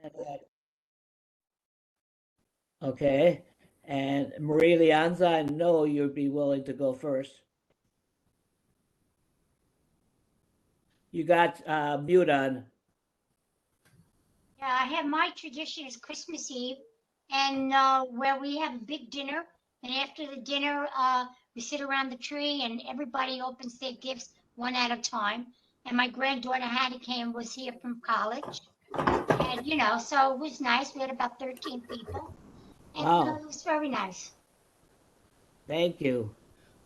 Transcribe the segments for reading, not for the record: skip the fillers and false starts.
And, okay. And Marie Lianza, I know you'd be willing to go first. You got mute on. Yeah, I have my tradition is Christmas Eve, and where we have a big dinner, and after the dinner, we sit around the tree, and everybody opens their gifts one at a time. And my granddaughter Hattie came was here from college, and so it was nice. We had about 13 people, and Wow. it was very nice. Thank you.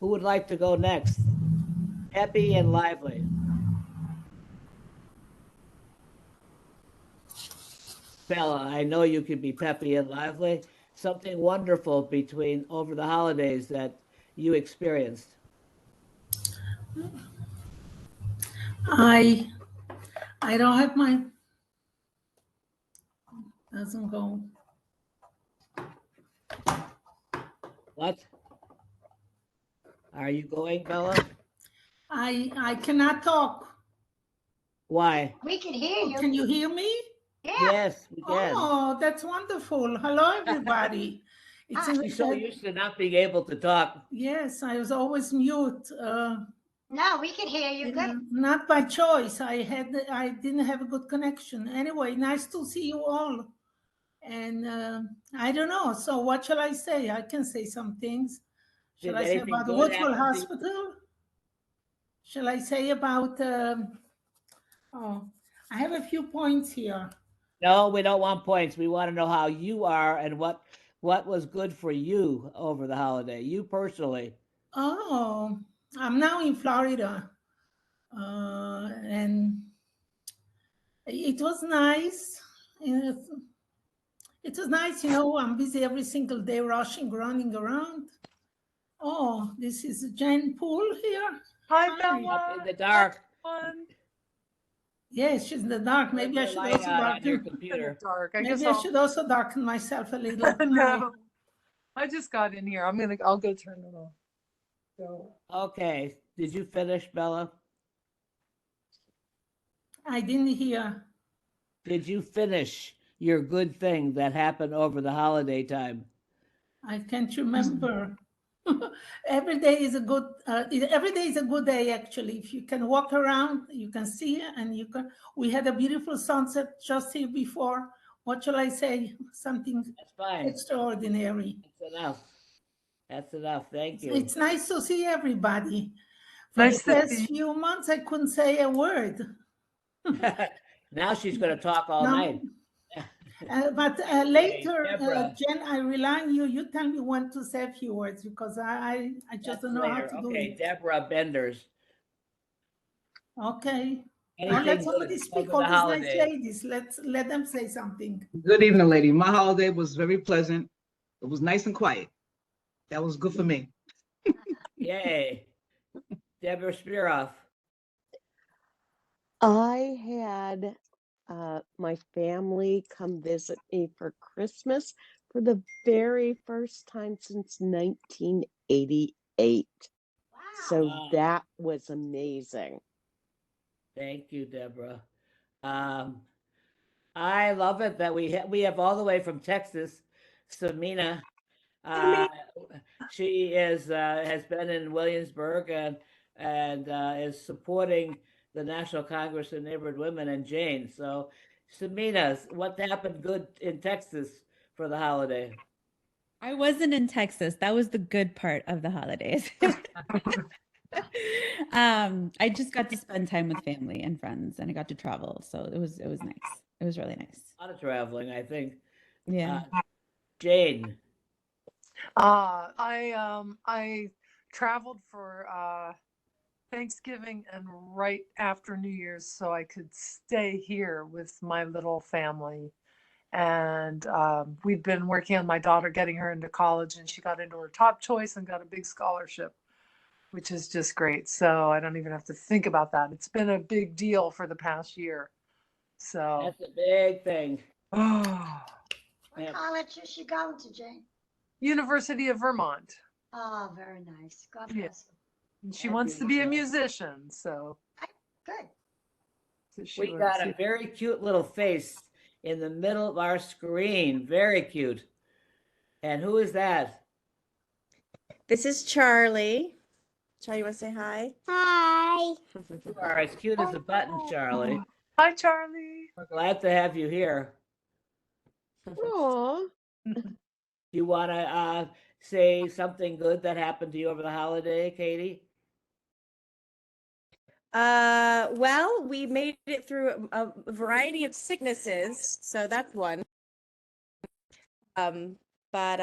Who would like to go next? Happy and lively. Bella, I know you can be peppy and lively. Something wonderful between over the holidays that you experienced. I I don't have my doesn't go. What? Are you going, Bella? I cannot talk. Why? We can hear you. Can you hear me? Yeah. Yes, we can. Oh, that's wonderful. Hello, everybody. It's She's so used to not being able to talk. yes, I was always mute. No, we can hear you good. Not by choice. I didn't have a good connection. Anyway, nice to see you all. And I don't know. So what shall I say? I can say some things. Shall Did I say anything about the good Woodville happen to you? Hospital? Shall I say about? Oh, I have a few points here. No, we don't want points. We want to know how you are and what was good for you over the holiday. You personally. Oh, I'm now in Florida, and it was nice. It was nice, I'm busy every single day, rushing, running around. Oh, this is Jane Poole here. Hi, Hi. Bella. Up in the dark. Yes, she's in the dark. Maybe I Your should light also on your darken. computer. Dark. Maybe I should also darken myself a little. No, I just got in here. I'll go turn it off. So. Okay. Did you finish, Bella? I didn't hear. Did you finish your good thing that happened over the holiday time? I can't remember. Every day is a good. Every day is a good day. Actually, if you can walk around, you can see, and you can. We had a beautiful sunset just here before. What shall I say? Something That's fine. extraordinary. That's enough. That's enough. Thank you. It's nice to see everybody. For Nice the to past see few months, I couldn't say a word. Now she's going to talk all No. night. But later, Deborah. Jen, I rely on you. You tell me when to say a few words because I just That's don't know later. how to do Okay, it. Deborah Benders. Okay. Or Anything let good somebody speak. over All the these nice holidays? ladies. Let them say something. Good evening, lady. My holiday was very pleasant. It was nice and quiet. That was good for me. Yay. Deborah Spiroff. I had my family come visit me for Christmas for the very first time since 1988. Wow. So Wow. that was amazing. Thank you, Deborah. I love it that we have all the way from Texas, Samina. She is has been in Williamsburg and is supporting the National Congress of Neighborhood Women and Jane. So, Samina, what happened good in Texas for the holiday? I wasn't in Texas. That was the good part of the holidays. I just got to spend time with family and friends, and I got to travel, so it was nice. It was really nice. A lot of traveling, I think. Yeah. Jane. I traveled for Thanksgiving and right after New Year's so I could stay here with my little family. And we've been working on my daughter getting her into college, and she got into her top choice and got a big scholarship, which is just great. So I don't even have to think about that. It's been a big deal for the past year. So That's a big thing. oh, What college is she going to, Jane? University of Vermont. Oh, very nice. God Yeah. bless her. And she wants to be a musician, so Good. so she We was- got a very cute little face in the middle of our screen. Very cute. And who is that? This is Charlie. Charlie, you want to say hi? Hi. You are as cute as a button, Charlie. Hi, Charlie. We're glad to have you here. Aw, Do you want to say something good that happened to you over the holiday, Katie? Well, we made it through a variety of sicknesses, so that's one. But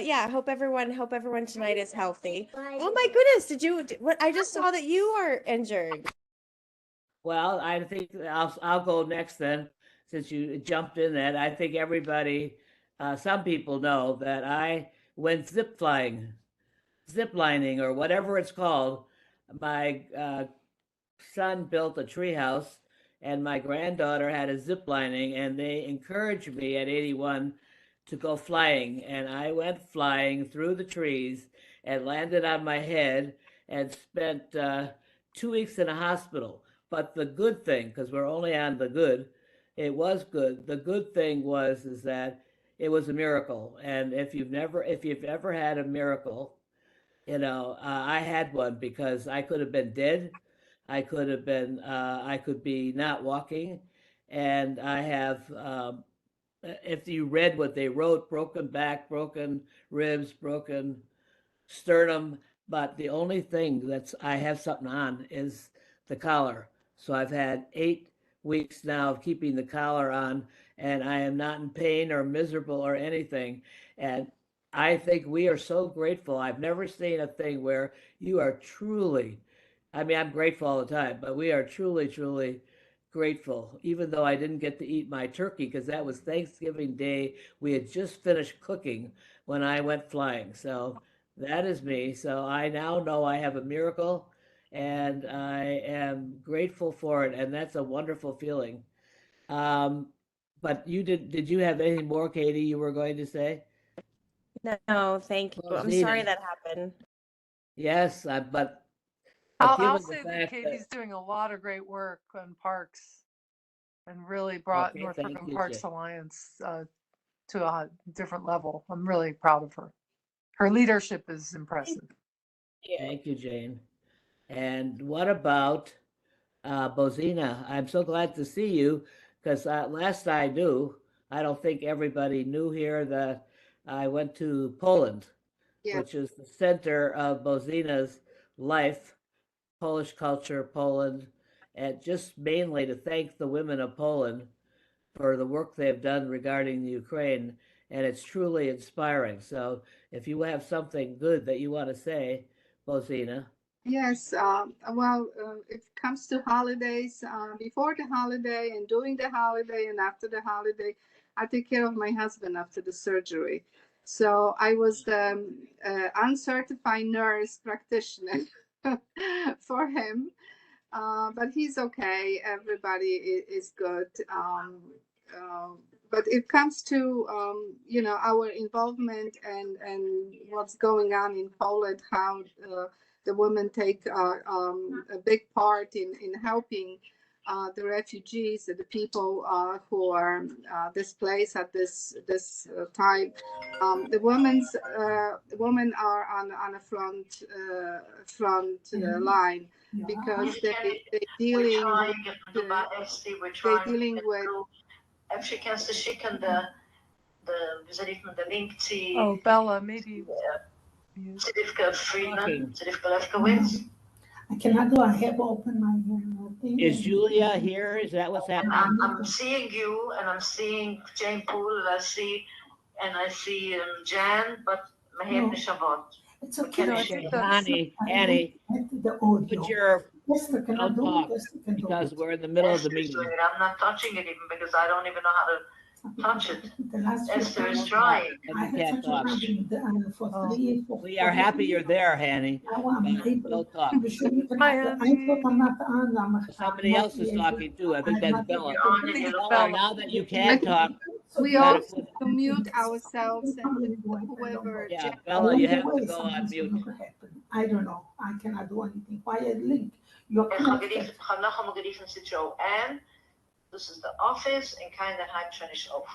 yeah, I hope everyone tonight is healthy. Oh my goodness, what I just saw that you are injured. Well, I think I'll go next then, since you jumped in that. I think everybody, some people know that I went ziplining, or whatever it's called. My son built a treehouse, and my granddaughter had a ziplining, and they encouraged me at 81 to go flying, and I went flying through the trees and landed on my head and spent 2 weeks in a hospital. But the good thing, because we're only on the good, it was good. The good thing is that it was a miracle. And if you've ever had a miracle, I had one, because I could have been dead. I could be not walking. And I have, if you read what they wrote, broken back, broken ribs, broken sternum. But the only thing I have something on is the collar. So I've had 8 weeks now of keeping the collar on, and I am not in pain or miserable or anything. And I think we are so grateful. I've never seen a thing where you are truly, I mean, I'm grateful all the time, but we are truly, truly grateful, even though I didn't get to eat my turkey, because that was Thanksgiving Day. We had just finished cooking when I went flying. So that is me. So I now know I have a miracle, and I am grateful for it. And that's a wonderful feeling. But did you have anything more, Katie, you were going to say? No, thank you. Well, I'm sorry Zena. that happened. Yes, but I'll given the say that fact Katie's doing a lot of great work on parks and really brought Okay, North thank Brooklyn you, Parks Jay. Alliance to a different level. I'm really proud of her. Her leadership is impressive. Thank you, Jane. And what about Bozina? I'm so glad to see you, because last I knew, I don't think everybody knew here that I went to Poland, Yeah. which is the center of Bozina's life, Polish culture, Poland, and just mainly to thank the women of Poland for the work they've done regarding the Ukraine. And it's truly inspiring. So if you have something good that you want to say, Bozina. Yes, if it comes to holidays, before the holiday and during the holiday and after the holiday, I take care of my husband after the surgery. So I was the uncertified nurse practitioner for him, but he's okay. Everybody is good. But it comes to our involvement and what's going on in Poland, how the women take a big part in helping the refugees, the people who are displaced at this time. The women are on a front line, because they're dealing with Afrikaanse chicken, we zaliśmy de link to Oh, Bella, maybe. Zalivka Friedman, Talking. Zalivka Lefkowitz. I cannot do. I have opened my thing. Is Julia here? Is that what's And happening? I'm seeing you, and I'm seeing Jane Poole, and I see Jan, but my head is Shabbat. It's okay. No, I think that's- Annie, The audio. put your, Esther, can I don't do talk, it? Esther can do because it. we're in the middle of the Esther's meeting. doing it. I'm not touching it even because I don't even know how to touch it. The last few Esther is times trying. And I you had can't such a talk. problem for Oh. 3 4 We are happy you're there, Hanny. Now I'm but able. Don't talk. You sure you can Hi, have the- I Andy. thought I'm not on. Somebody I'm else is not talking too. I think I'm that's not Bella. able to- I think it's Bella, now that you can talk, we you gotta also put- mute ourselves and whoever. yeah, Jan- Bella, you have to Otherwise, go on something's mute. gonna happen. I don't know. I cannot do anything. Quiet link. You're En connected. Hagedis zit zo. En this is the office in Kinderheim Trenisch-Auf.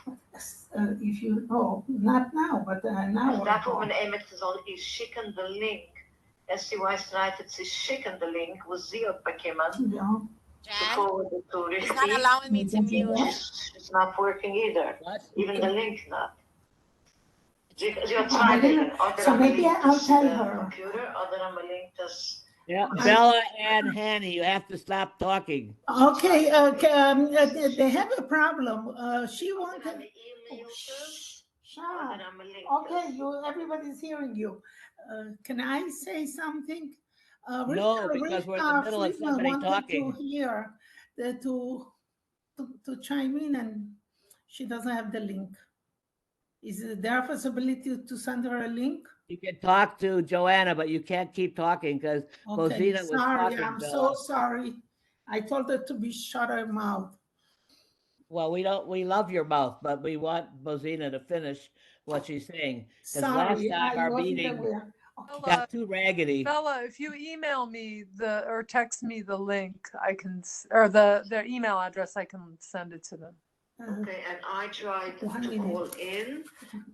If you, oh, not now, but an hour Dat ago. we mijn eenmaal zal ik schicken de link. STY United ze schicken de link, wo sie ook bekommen. Yeah. To forward it to It's Richie. not allowing me to mute. It's not working either. What? Even the link not. Sie hat Oh, zwei maybe- Dinge. Oder so am maybe link I'll das tell her. computer, oder am link das. Yeah, Bella and Hanny, you have to stop talking. Okay, they have a problem. She Oder wanted. am email das. Shut Oder up. am link Okay, das. you, everybody's hearing you. Can I say something? No, because we're in the middle of Friedman somebody wanted talking. to hear, to chime in, and she doesn't have the link. Is there a possibility to send her a link? You can talk to Joanna, but you can't keep talking because Okay, Bozina was sorry, talking, I'm so Bella. sorry. I told her to be shut her mouth. Well, we love your mouth, but we want Bozina to finish what she's saying. Because last Sorry, time I our wasn't meeting aware. Bella, got too raggedy. Bella, if you email me or text me the link, I can, or their email address, I can send it to them. Okay, and I tried to 1 minute. call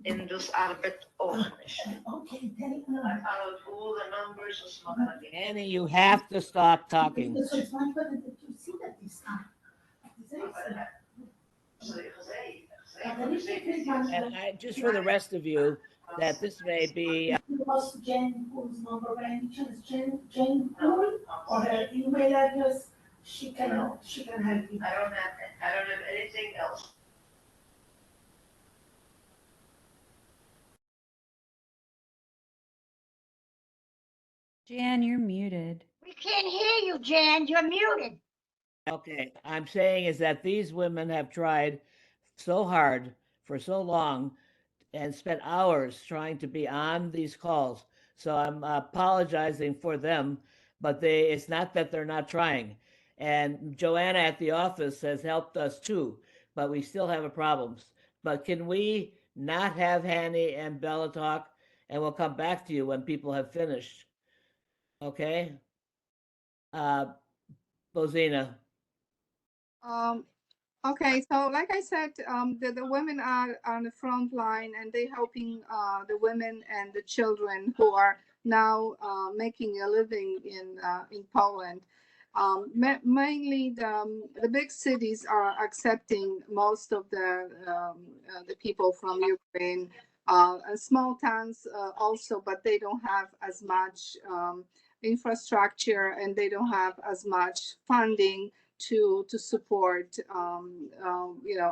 in dus arbeit ook niet. Okay, tell I her. followed all the numbers, dus maar dat niet. Annie, you have to stop talking. Because it's not better that you see that this time. And just for the rest of you, that this may be, Was Jane Poole's number by any chance? Jane Poole or her email address? She can help you. I don't have anything else. Jan, you're muted. We can't hear you, Jan. You're muted. okay, I'm saying is that these women have tried so hard for so long and spent hours trying to be on these calls. So I'm apologizing for them, but it's not that they're not trying. And Joanna at the office has helped us too, but we still have problems. But can we not have Hanny and Bella talk, and we'll come back to you when people have finished? Okay? Bozina. Okay, so like I said, the women are on the front line and they helping the women and the children who are now making a living in Poland. Mainly the big cities are accepting most of the people from Ukraine. And small towns also, but they don't have as much infrastructure and they don't have as much funding to support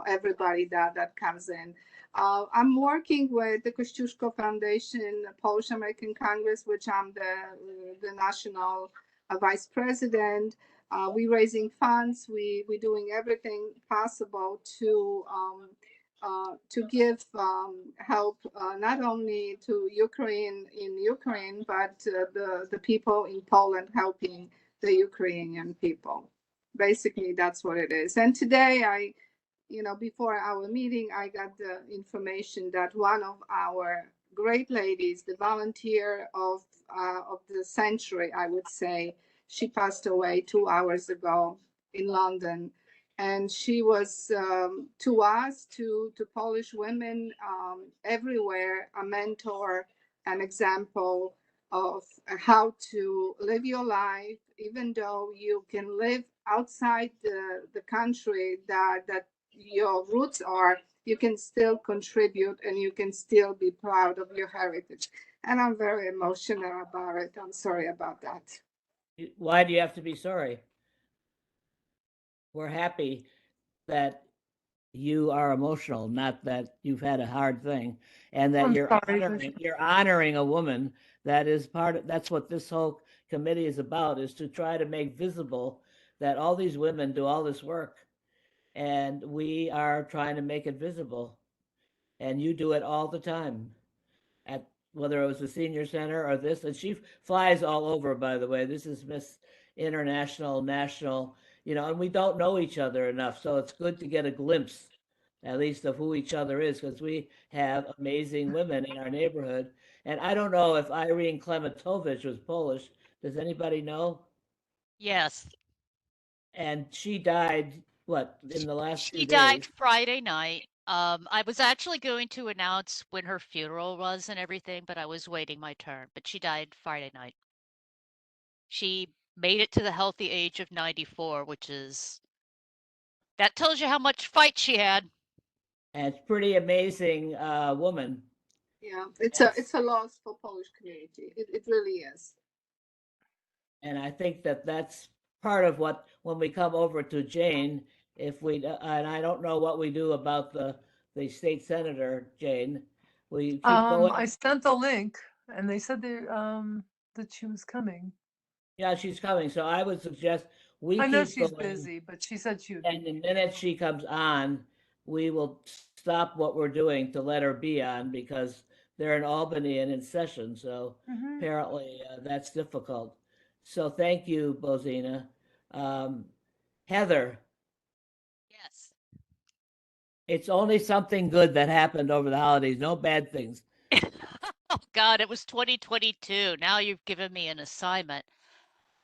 everybody that comes in. I'm working with the Kościuszko Foundation, Polish American Congress, which I'm the national vice president. We're raising funds. We're doing everything possible to give help not only to Ukraine, but the people in Poland helping the Ukrainian people. Basically, that's what it is. And today, before our meeting, I got the information that one of our great ladies, the volunteer of the century, I would say, she passed away 2 hours ago in London. And she was, to us, to Polish women everywhere, a mentor, an example of how to live your life, even though you can live outside the country that your roots are, you can still contribute and you can still be proud of your heritage. And I'm very emotional about it. I'm sorry about that. Why do you have to be sorry? We're happy that you are emotional, not that you've had a hard thing, and that I'm you're sorry. honoring a woman. That is that's what this whole committee is about, is to try to make visible that all these women do all this work, and we are trying to make it visible. And you do it all the time, at whether it was the senior center or this. And she flies all over, by the way. This is Miss International, National, and we don't know each other enough. So it's good to get a glimpse, at least, of who each other is, because we have amazing women in our neighborhood. And I don't know if Irene Klementovich was Polish. Does anybody know? Yes. And she died what, in the last few She died days? Friday night. I was actually going to announce when her funeral was and everything, but I was waiting my turn. But she died Friday night. She made it to the healthy age of 94, which is that tells you how much fight she had. And it's pretty amazing woman. Yeah, Yes. it's a loss for Polish community. It really is. And I think that that's part of what, when we come over to Jane, if we, and I don't know what we do about the state senator, Jane. We keep I going. sent the link and they said that she was coming. Yeah, she's coming. So I would suggest we I know keep she's going. busy, but she said she would And be. the minute she comes on, we will stop what we're doing to let her be on because they're in Albany and in session. So Mhm. apparently that's difficult. So thank you, Bozina. Heather, Yes. it's only something good that happened over the holidays, no bad things. Oh God, it was 2022. Now you've given me an assignment.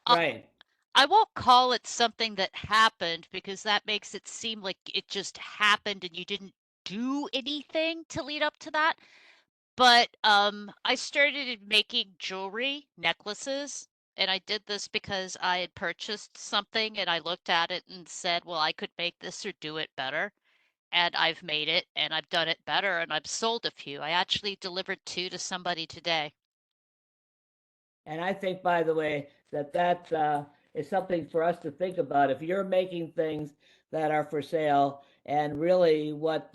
Right. I won't call it something that happened because that makes it seem like it just happened and you didn't do anything to lead up to that. But I started making jewelry, necklaces, and I did this because I had purchased something and I looked at it and said, well, I could make this or do it better. And I've made it and I've done it better and I've sold a few. I actually delivered 2 to somebody today. And I think, by the way, that is something for us to think about. If you're making things that are for sale, and really what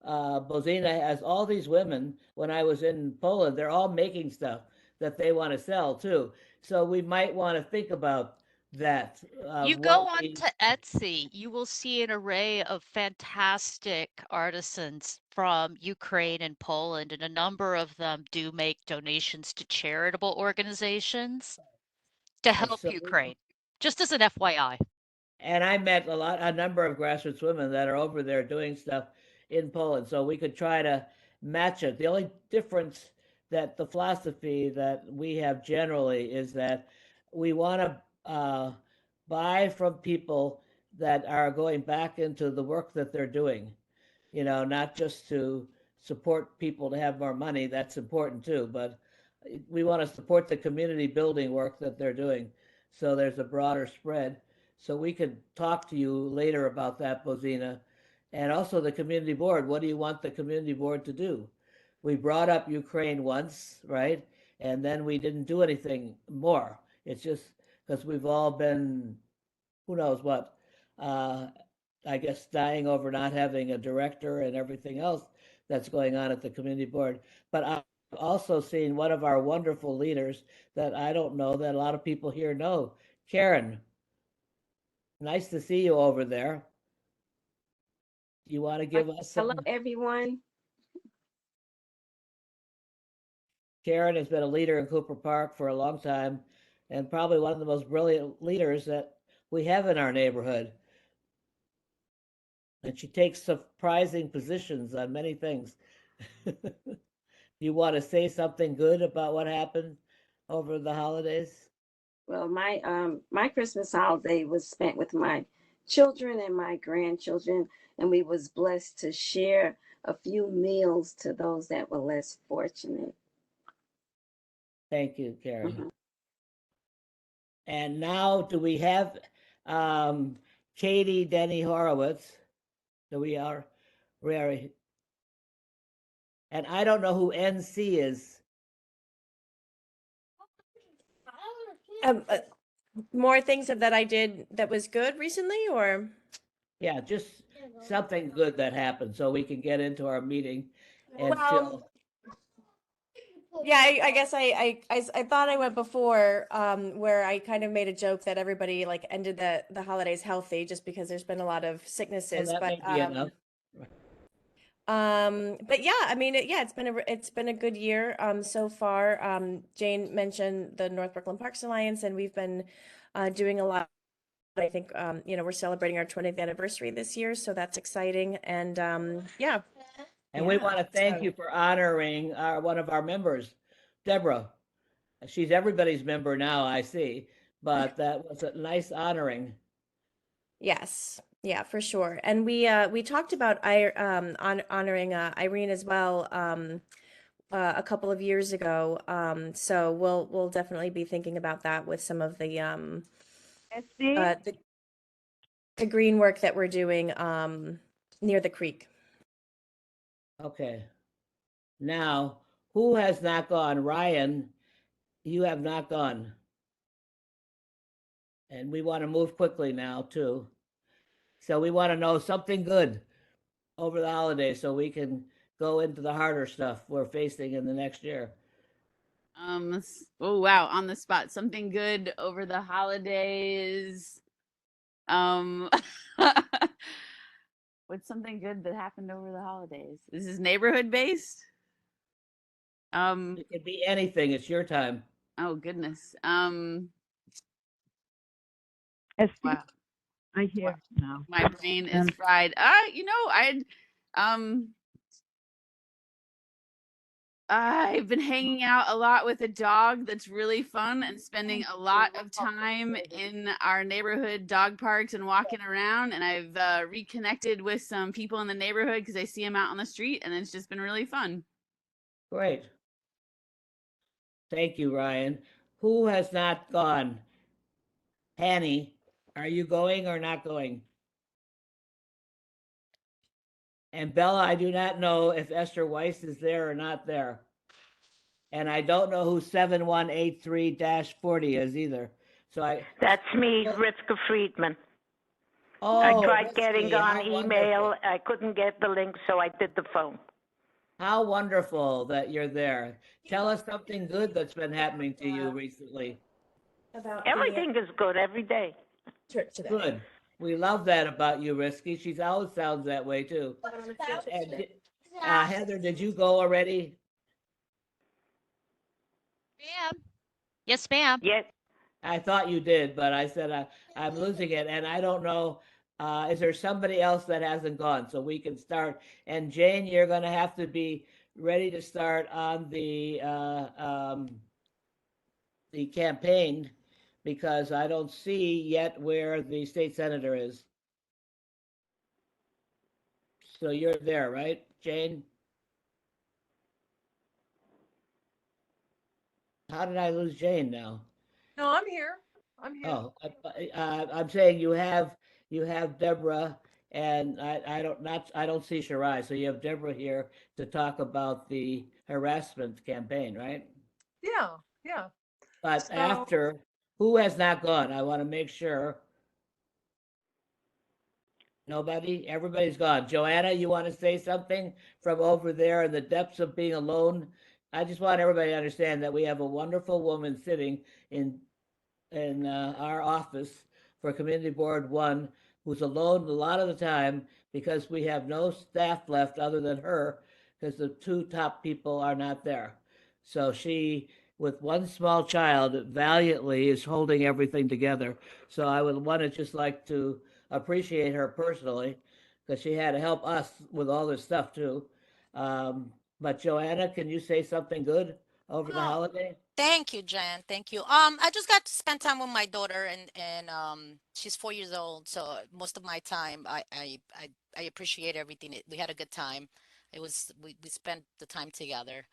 Bozina has, all these women, when I was in Poland, they're all making stuff that they want to sell too. So we might want to think about that. You go What on we, to Etsy, you will see an array of fantastic artisans from Ukraine and Poland, and a number of them do make donations to charitable organizations to help so Ukraine. Just as an FYI. and I met a number of grassroots women that are over there doing stuff in Poland. So we could try to match it. The only difference that the philosophy that we have generally is that we want to buy from people that are going back into the work that they're doing. You know, not just to support people to have more money. That's important too, but we want to support the community building work that they're doing. So there's a broader spread. So we could talk to you later about that, Bozina. And also the community board. What do you want the community board to do? We brought up Ukraine once, right? And then we didn't do anything more. It's just because we've all been, who knows what, I guess dying over not having a director and everything else that's going on at the community board. But I've also seen one of our wonderful leaders that I don't know that a lot of people here know, Karen. Nice to see you over there. You want to give us Hello, some? everyone. Karen has been a leader in Cooper Park for a long time and probably one of the most brilliant leaders that we have in our neighborhood. And she takes surprising positions on many things. You want to say something good about what happened over the holidays? Well, my Christmas holiday was spent with my children and my grandchildren, and we was blessed to share a few meals to those that were less fortunate. Thank you, Karen. Mhm. And now, do we have Katie Denny Horowitz? Do we are? And I don't know who NC is. More things that I did that was good recently, or Yeah, just something good that happened so we can get into our meeting and Well, feel. yeah, I guess I thought I went before, where I kind of made a joke that everybody like ended the holidays healthy just because there's been a lot of Oh, sicknesses, that may be enough. but yeah, I mean, it's been a good year so far. Jane mentioned the North Brooklyn Parks Alliance, and we've been doing a lot. I think we're celebrating our 20th anniversary this year, so that's exciting. And yeah. And we want to thank so- you for honoring one of our members, Deborah. She's everybody's member now, I see, but that was a nice honoring. Yes. Yeah, for sure. And we talked about honoring Irene as well a couple of years ago. So we'll definitely be thinking about that with some of the the green work that we're doing near the creek. Okay. Now, who has not gone? Ryan, you have not gone. And we want to move quickly now too. So we want to know something good over the holidays so we can go into the harder stuff we're facing in the next year. Oh wow, on the spot. Something good over the holidays. Um What's something good that happened over the holidays? This is neighborhood based? It could be anything. It's your time. Oh goodness. Wow. I hear now. My brain is fried. I've been hanging out a lot with a dog that's really fun and spending a lot of time in our neighborhood dog parks and walking around. And I've reconnected with some people in the neighborhood because I see them out on the street, and it's just been really fun. Great. Thank you, Ryan. Who has not gone? Hanny, are you going or not going? And Bella, I do not know if Esther Weiss is there or not there. And I don't know who 7183-40 is either. So That's me, Rivka Friedman. Oh, I tried Rivka, getting how on email. wonderful. I couldn't get the link, so I did the phone. How wonderful that you're there. Tell us something good that's been happening to you recently. Everything is good every day. Good. We love that about you, Risky. She's always sounds that way too. And Heather, did you go already? Ma'am. Yes, ma'am. Yes. I thought you did, but I said I'm losing it, and I don't know. Is there somebody else that hasn't gone so we can start? And Jane, you're going to have to be ready to start on the campaign because I don't see yet where the state senator is. So you're there, right, Jane? How did I lose Jane now? No, I'm here. I'm here. Oh, I'm saying you have Deborah, and I don't see Shirai. So you have Deborah here to talk about the harassment campaign, right? Yeah, yeah. But So- after, who has not gone? I want to make sure. Nobody? Everybody's gone. Joanna, you want to say something from over there in the depths of being alone? I just want everybody to understand that we have a wonderful woman sitting in our office for Community Board 1 who's alone a lot of the time because we have no staff left other than her because the two top people are not there. So she, with one small child, valiantly is holding everything together. So I would want to just like to appreciate her personally because she had to help us with all this stuff too. But Joanna, can you say something good over the holiday? Thank you, Jan. Thank you. I just got to spend time with my daughter, and she's 4 years old. So most of my time, I appreciate everything. We had a good time. We spent the time together.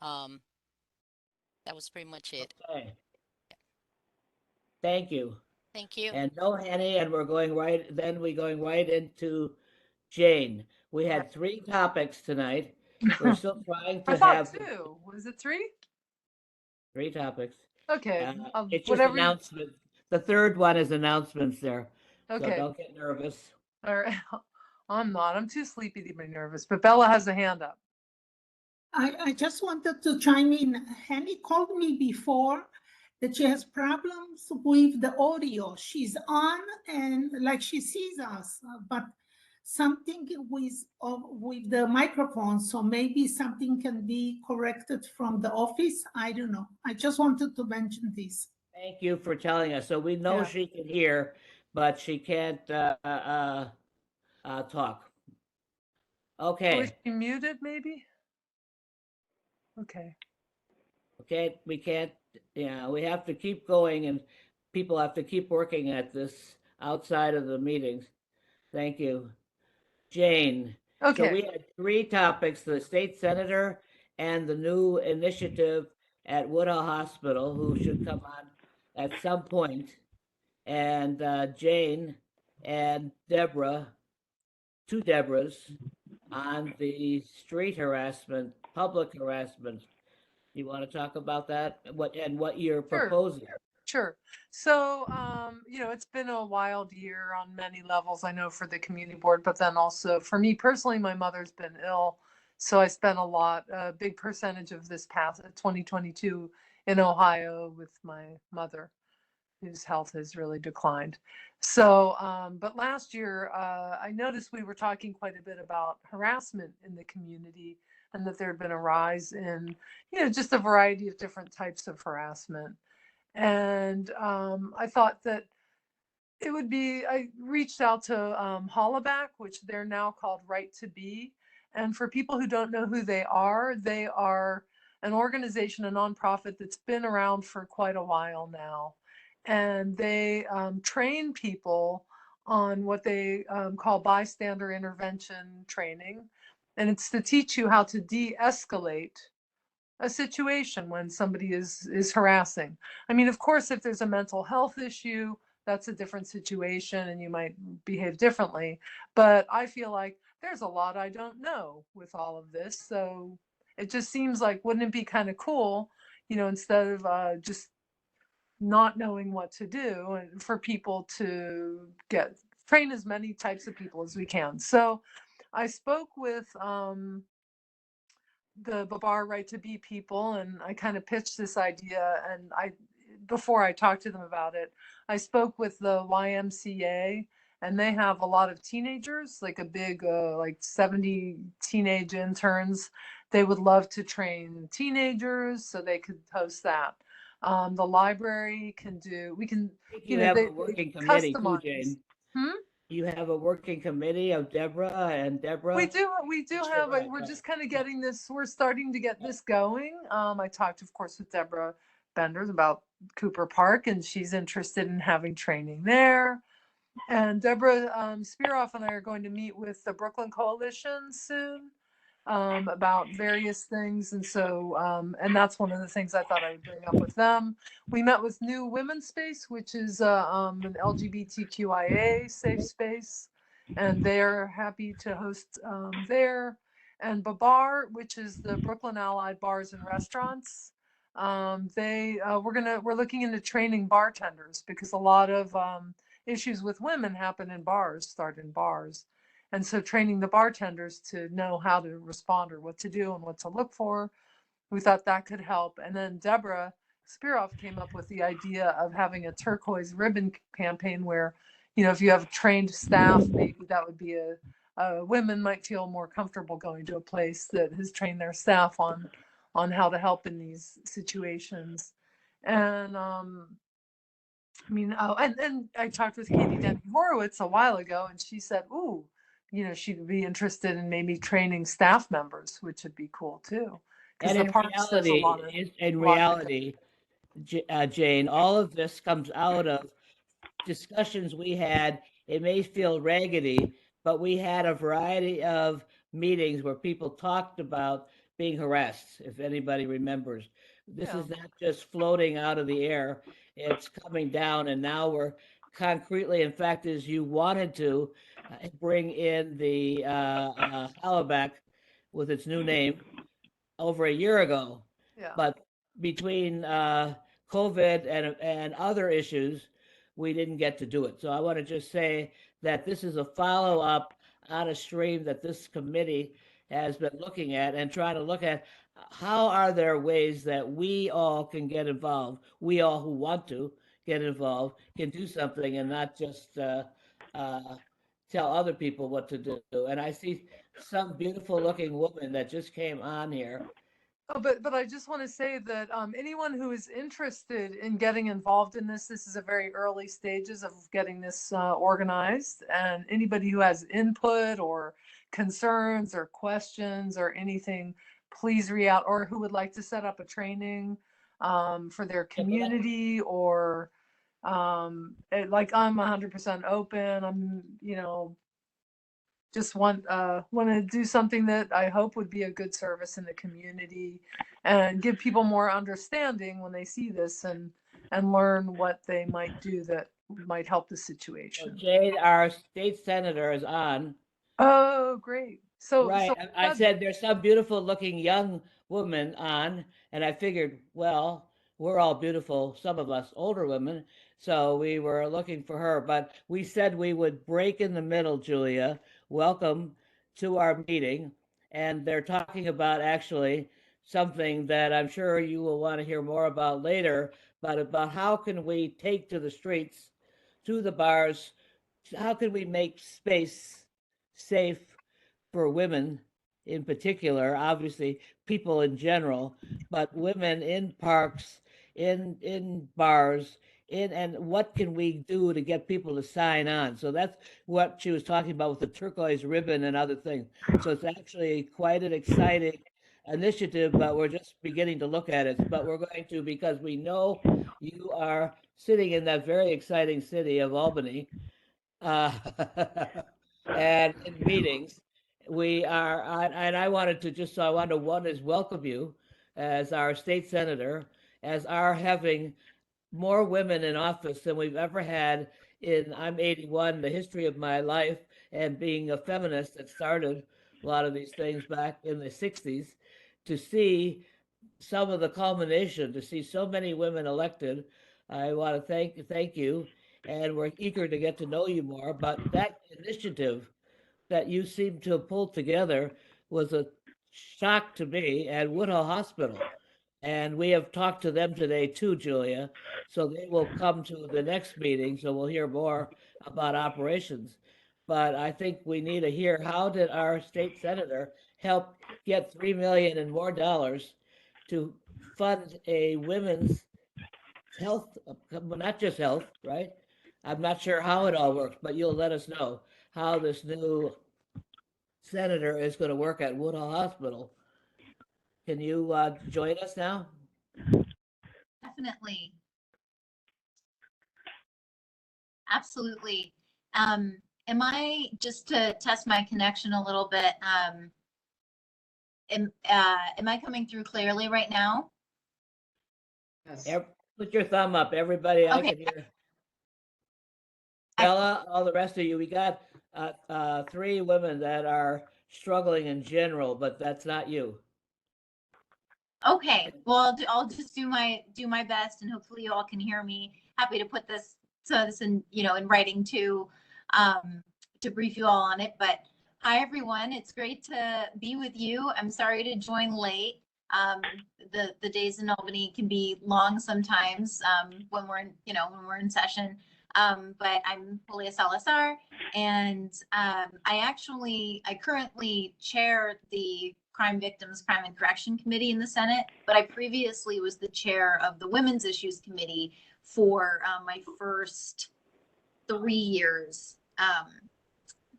That was pretty much it. Okay. Thank you. Thank you. And no Henny, and we're going right into Jane. We had 3 topics tonight. We're still trying to I thought have 2. Was it 3? 3 topics. Okay. It's just whatever. announcements. The third one is announcements there. Okay. So don't get nervous. All right. I'm not. I'm too sleepy to be nervous. But Bella has a hand up. I just wanted to chime in. Henny called me before that she has problems with the audio. She's on and like she sees us, but something with the microphone. So maybe something can be corrected from the office. I don't know. I just wanted to mention this. Thank you for telling us. So we know Yeah. she can hear, but she can't talk. Okay. Was she muted, maybe? Okay. Okay, we can't, we have to keep going and people have to keep working at this outside of the meetings. Thank you. Jane. So Okay. we had three topics, the state senator and the new initiative at Woodhull Hospital, who should come on at some point, and Jane and Deborah, two Deborahs, on the street harassment, public harassment. You want to talk about that? What you're Sure. proposing? Sure. So, it's been a wild year on many levels, I know, for the community board, but then also for me personally, my mother's been ill. So I spent a big percentage of this past 2022 in Ohio with my mother, whose health has really declined. So, but last year, I noticed we were talking quite a bit about harassment in the community and that there had been a rise in, just a variety of different types of harassment. And I thought that I reached out to Hollaback, which they're now called Right to Be. And for people who don't know who they are an organization, a nonprofit that's been around for quite a while now. And they train people on what they call bystander intervention training. And it's to teach you how to de-escalate a situation when somebody is harassing. I mean, of course, if there's a mental health issue, that's a different situation and you might behave differently. But I feel like there's a lot I don't know with all of this. So it just seems like, wouldn't it be kind of cool, instead of just not knowing what to do, and for people to train as many types of people as we can. So I spoke with the Babar Right to Be people, and I kind of pitched this idea. And before I talked to them about it, I spoke with the YMCA, and they have a lot of teenagers, like a big, like 70 teenage interns. They would love to train teenagers, so they could host that. The library we can, You have they a working committee too, customize. Jane. You have a working committee of Deborah and Deborah? We do have, we're just kind of getting this, we're starting to get this going. I talked, of course, with Deborah Benders about Cooper Park, and she's interested in having training there. And Deborah Spearoff and I are going to meet with the Brooklyn Coalition soon about various things. And so, and that's one of the things I thought I'd bring up with them. We met with New Women's Space, which is an LGBTQIA safe space, and they're happy to host there. And Babar, which is the Brooklyn Allied Bars and Restaurants, we're looking into training bartenders, because a lot of issues with women start in bars. And so training the bartenders to know how to respond or what to do and what to look for, we thought that could help. And then Deborah Spearoff came up with the idea of having a turquoise ribbon campaign where, if you have trained staff, maybe that would be women might feel more comfortable going to a place that has trained their staff on how to help in these situations. And and I talked with Katie Denny Horowitz a while ago, and she said, ooh, she'd be interested in maybe training staff members, which would be cool too. And in reality, Jane, all of this comes out of discussions we had. It may feel raggedy, but we had a variety of meetings where people talked about being harassed, if anybody remembers. This is not just floating out of the air, it's coming down, and now we're concretely, in fact, as you wanted to bring in the Hollaback with its new name over a year ago. Yeah. But between COVID and other issues, we didn't get to do it. So I want to just say that this is a follow-up on a stream that this committee has been looking at and trying to look at how are there ways that we all can get involved. We all who want to get involved can do something and not just tell other people what to do. And I see some beautiful looking woman that just came on here. Oh, but I just want to say that anyone who is interested in getting involved in this is a very early stages of getting this organized. And anybody who has input or concerns or questions or anything, please reach out, or who would like to set up a training for their community, or like I'm 100% open. I'm, just want to do something that I hope would be a good service in the community and give people more understanding when they see this and learn what they might do that might help the So situation. Jade, our state senator, is on. Oh, great. So, Right. so I said there's some beautiful looking young woman on, and I figured, well, we're all beautiful, some of us older women, so we were looking for her. But we said we would break in the middle, Julia. Welcome to our meeting. And they're talking about actually something that I'm sure you will want to hear more about later, but about how can we take to the streets, to the bars, how can we make space safe for women in particular, obviously people in general, but women in parks, in bars, in and what can we do to get people to sign on? So that's what she was talking about with the turquoise ribbon and other things. So it's actually quite an exciting initiative, but we're just beginning to look at it. But we're going to, because we know you are sitting in that very exciting city of Albany, uh, and in meetings. We are, and I wanted to just, so I wanted to, one is welcome you as our state senator, as our having more women in office than we've ever had in, I'm 81, the history of my life, and being a feminist that started a lot of these things back in the 60s, to see some of the culmination, to see so many women elected. I want to thank you, and we're eager to get to know you more. But that initiative that you seem to have pulled together was a shock to me at Woodhull Hospital. And we have talked to them today too, Julia. So they will come to the next meeting. So we'll hear more about operations. But I think we need to hear, how did our state senator help get 3 million and more dollars to fund a women's health, not just health, right? I'm not sure how it all works, but you'll let us know how this new senator is going to work at Woodhull Hospital. Can you join us now? Definitely. Absolutely. Am I, just to test my connection a little bit, am I coming through clearly right now? Put your thumb up, everybody. I Okay. can hear. Bella, all the rest of you, we got 3 women that are struggling in general, but that's not you. Okay, well, I'll just do my best, and hopefully you all can hear me. Happy to put this in, in writing too, to brief you all on it. But hi everyone, it's great to be with you. I'm sorry to join late. The days in Albany can be long sometimes, when we're in session. But I'm Julia Salazar, and I currently chair the Crime Victims, Crime and Correction Committee in the Senate, but I previously was the chair of the Women's Issues Committee for my first 3 years,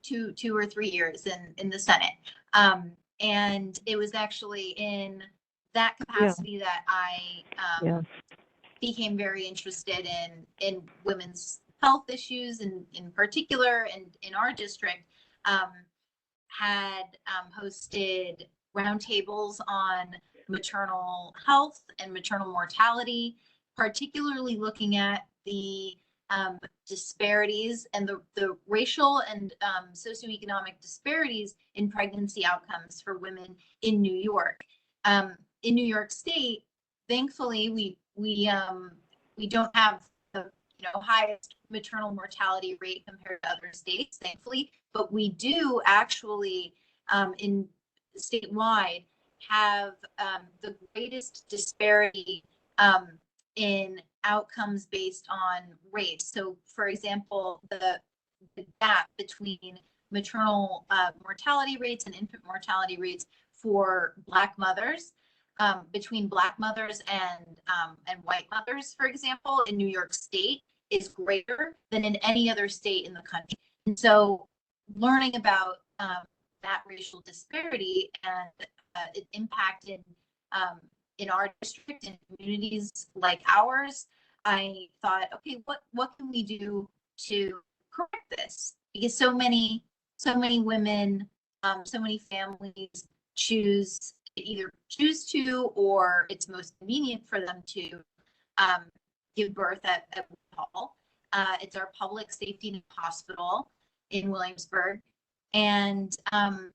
2 or 3 years in the Senate. And it was actually in that capacity that I became very interested in women's health issues, in particular, and in our district, had hosted roundtables on maternal health and maternal mortality, particularly looking at the disparities and the racial and socioeconomic disparities in pregnancy outcomes for women in New York. In New York State, thankfully, we don't have the highest maternal mortality rate compared to other states, thankfully, but we do actually in statewide have the greatest disparity in outcomes based on race. So, for example, the gap between maternal mortality rates and infant mortality rates for Black mothers, between Black mothers and white mothers, for example, in New York State, is greater than in any other state in the country. And so, learning about that racial disparity and its impact in our district and communities like ours, I thought, okay, what can we do to correct this? Because so many so many women, so many families either choose to, or it's most convenient for them to give birth at Woodhull. It's our public safety hospital in Williamsburg. And I'm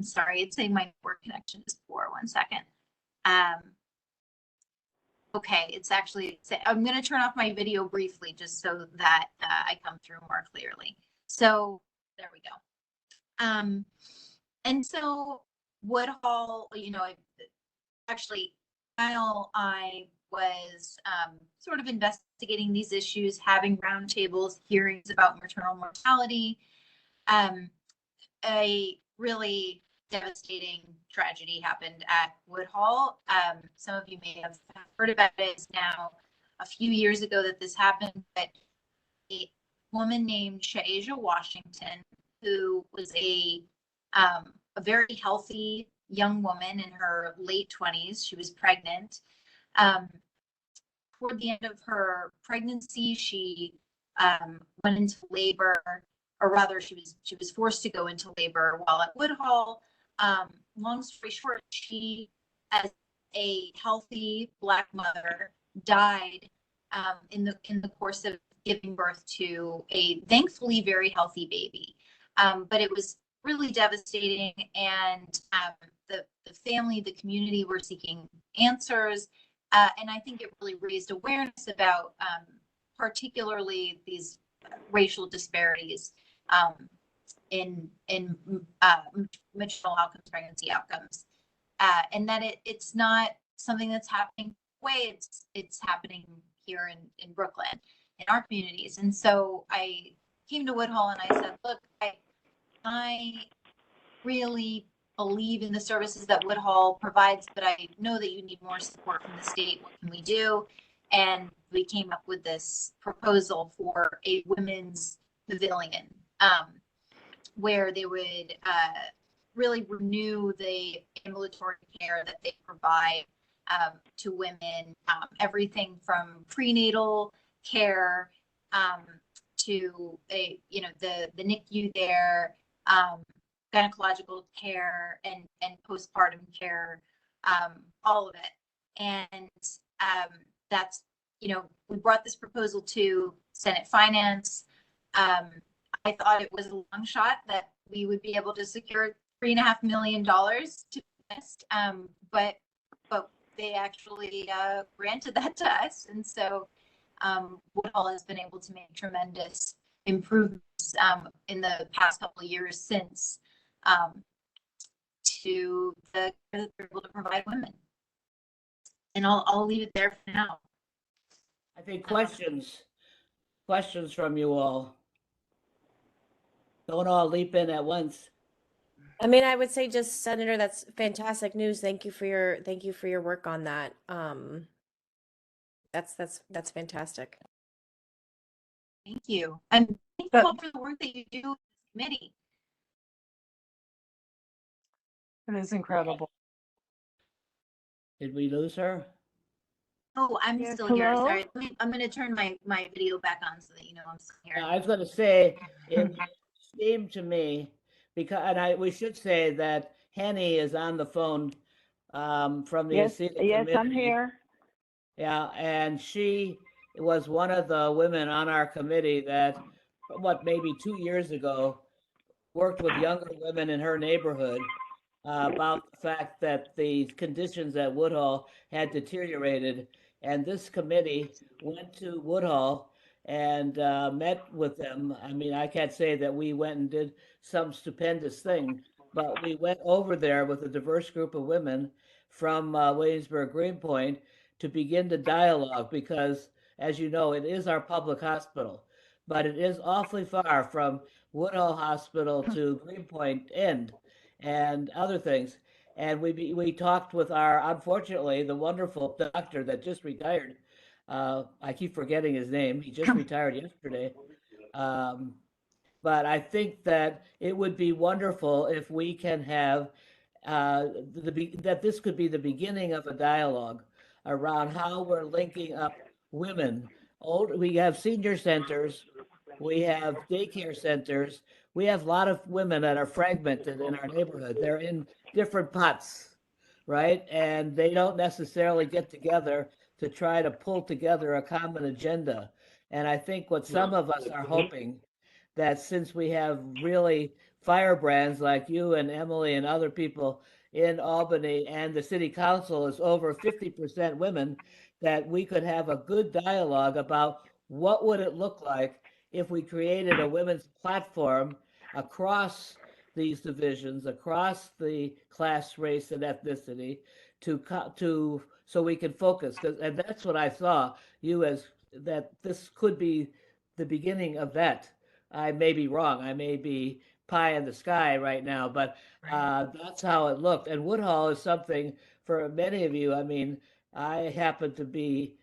sorry, it's saying my network connection is poor. 1 second. Okay, it's actually, I'm going to turn off my video briefly just so that I come through more clearly. So there we go. And so Woodhull, you know, actually, while I was sort of investigating these issues, having roundtables, hearings about maternal mortality, a really devastating tragedy happened at Woodhull. Some of you may have heard about it. It's now a few years ago that this happened, but a woman named Shaeja Washington, who was a very healthy young woman in her late 20s. She was pregnant. Toward the end of her pregnancy, she went into labor, or rather, she was forced to go into labor while at Woodhull. Long story short, she, as a healthy Black mother, died in the course of giving birth to a thankfully very healthy baby. But it was really devastating, and the family, the community were seeking answers, and I think it really raised awareness about particularly these racial disparities in maternal outcomes, pregnancy outcomes, and that it's not something that's happening away. It's happening here in Brooklyn, in our communities. And so I came to Woodhull and I said, look, I really believe in the services that Woodhull provides, but I know that you need more support from the state. What can we do? And we came up with this proposal for a women's pavilion, where they would really renew the ambulatory care that they provide to women, everything from prenatal care to the NICU there, gynecological care and postpartum care, all of it. And that's, we brought this proposal to Senate Finance. I thought it was a long shot that we would be able to secure $3.5 million to invest, but they actually granted that to us. And so Woodhull has been able to make tremendous improvements in the past couple of years since to the care that they're able to provide women. And I'll leave it there for now. I think questions from you all. Don't all leap in at once. I mean, I would say just, Senator, that's fantastic news. Thank you for your work on that. That's fantastic. Thank you. And thank you all for the work that you do in the committee. It is incredible. Did we lose her? Oh, I'm Yes, still here. hello? Sorry. I'm going to turn my video back on so that you know I'm still here. I was going to say, it seemed to me, because, we should say that Henny is on the phone from the Yes, ACETA yes, I'm committee. here. Yeah, and she was one of the women on our committee that, maybe 2 years ago, worked with younger women in her neighborhood about the fact that the conditions at Woodhull had deteriorated. And this committee went to Woodhull and met with them. I mean, I can't say that we went and did some stupendous thing, but we went over there with a diverse group of women from Williamsburg Greenpoint to begin the dialogue, because, as you know, it is our public hospital, but it is awfully far from Woodhull Hospital to Greenpoint End and other things. And we talked with unfortunately, the wonderful doctor that just retired. I keep forgetting his name. He just retired yesterday. But I think that it would be wonderful if we can have that this could be the beginning of a dialogue around how we're linking up women. We have senior centers, we have daycare centers, we have a lot of women that are fragmented in our neighborhood. They're in different pots, right? And they don't necessarily get together to try to pull together a common agenda. And I think what some of us are hoping that since we have really firebrands like you and Emily and other people in Albany, and the city council is over 50% women, that we could have a good dialogue about what would it look like if we created a women's platform across these divisions, across the class, race, and ethnicity, to so we can focus. And that's what I saw you as, that this could be the beginning of that. I may be wrong. I may be pie in the sky right now, but that's how it looked. And Woodhull is something for many of you. I mean, I happen to be,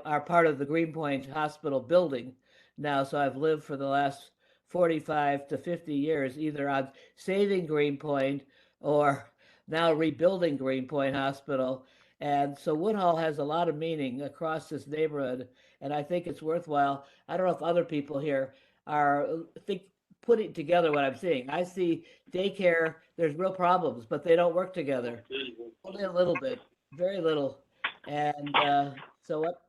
are part of the Greenpoint Hospital building now, so I've lived for the last 45 to 50 years, either on saving Greenpoint or now rebuilding Greenpoint Hospital. And so Woodhull has a lot of meaning across this neighborhood, and I think it's worthwhile. I don't know if other people here are putting together what I'm seeing. I see daycare, there's real problems, but they don't work together. Only a little bit, very little. And so what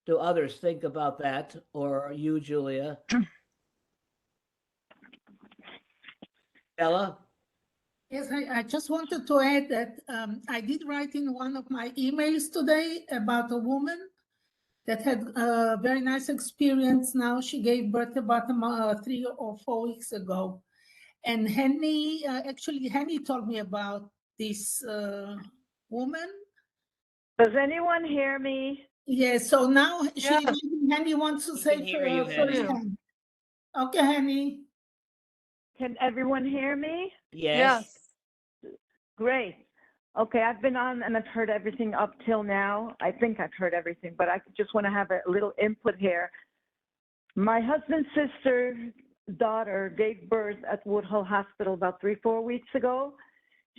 do others think about that? Or you, Julia? Ella? Yes, I just wanted to add that I did write in one of my emails today about a woman that had a very nice experience. Now she gave birth about 3 or 4 weeks ago. And Henny, actually Henny told me about this woman. Does anyone hear me? Yes, so now Yes. Henny wants to say can hear you, Henny. firsthand. Okay, Henny. Can everyone hear me? Yes. Great. Okay, I've been on and I've heard everything up till now. I think I've heard everything, but I just want to have a little input here. My husband's sister's daughter gave birth at Woodhull Hospital about 3-4 weeks ago.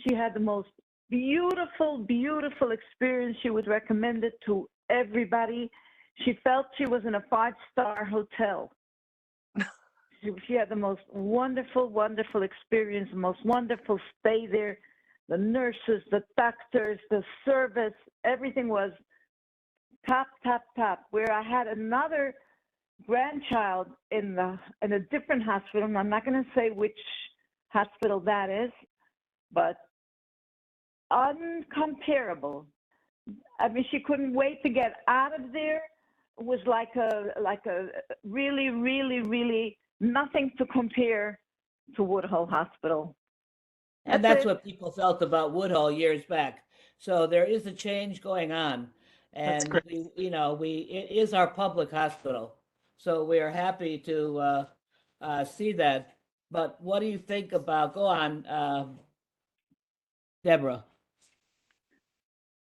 She had the most beautiful, beautiful experience. She would recommend it to everybody. She felt she was in a 5-star hotel. She had the most wonderful, wonderful experience, the most wonderful stay there. The nurses, the doctors, the service, everything was top, top, top. Where I had another grandchild in a different hospital, and I'm not going to say which hospital that is, but uncomparable. I mean, she couldn't wait to get out of there. It was like a really, really, really nothing to compare to Woodhull Hospital. And that's what people felt about Woodhull years back. So there is a change going on, and it is our public hospital. So we are happy to see that. But what do you think about? Go on, Deborah.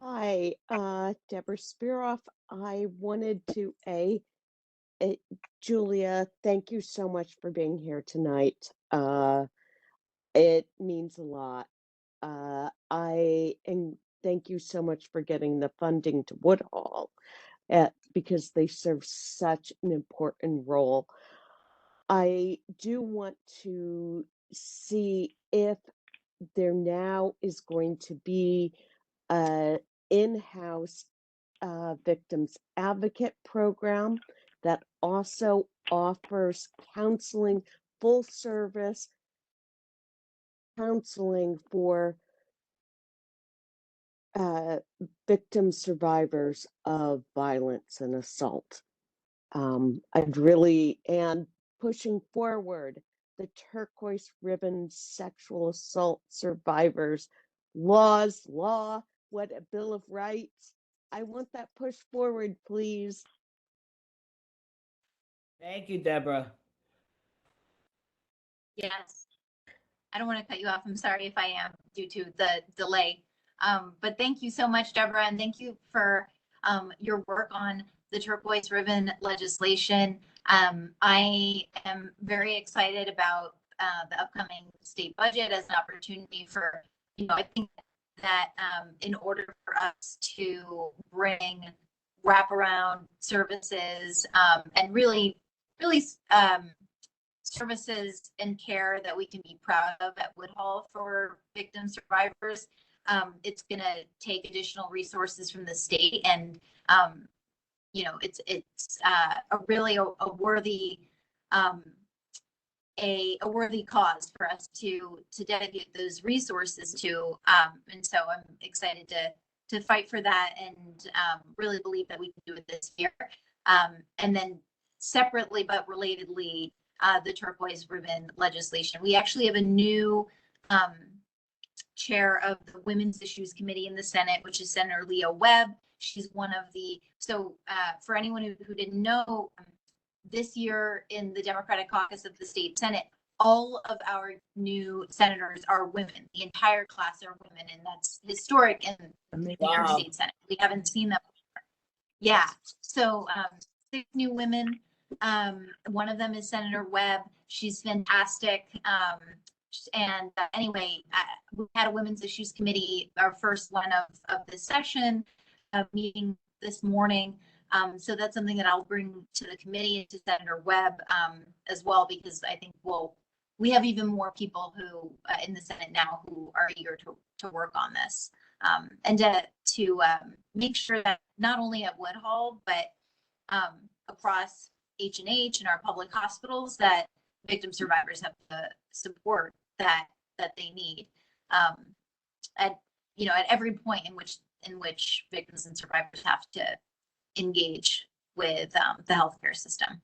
Hi, Deborah Spiroff. I wanted to Julia, thank you so much for being here tonight. It means a lot. Thank you so much for getting the funding to Woodhull, because they serve such an important role. I do want to see if there now is going to be an in-house victims advocate program that also offers counseling, full service counseling for victim survivors of violence and assault. And pushing forward the Turquoise Ribbon Sexual Assault Survivors law, what a Bill of Rights. I want that pushed forward, please. Thank you, Deborah. Yes. I don't want to cut you off. I'm sorry if I am due to the delay. But thank you so much, Deborah, and thank you for your work on the Turquoise Ribbon legislation. I am very excited about the upcoming state budget as an opportunity for, I think that in order for us to bring wraparound services and really services and care that we can be proud of at Woodhull for victim survivors. It's going to take additional resources from the state, and you know, it's a really a worthy a worthy cause for us to dedicate those resources to. And so I'm excited to fight for that, and really believe that we can do it this year. And then separately but relatedly, the turquoise ribbon legislation. We actually have a new chair of the Women's Issues Committee in the Senate, which is Senator Leah Webb. She's one of the, so for anyone who didn't know, this year in the Democratic caucus of the state Senate, all of our new senators are women. The entire class are women, and that's historic in the New York State Senate. We haven't seen that before. Yeah, so 6 new women. One of them is Senator Webb. She's fantastic. And anyway, we had a Women's Issues Committee, our first one of this session, meeting this morning. So that's something that I'll bring to the committee and to Senator Webb as well, because I think we have even more people who in the Senate now who are eager to work on this, and to make sure that not only at Woodhull, but across H&H and our public hospitals, that victim survivors have the support that they need at every point in which victims and survivors have to engage with the healthcare system.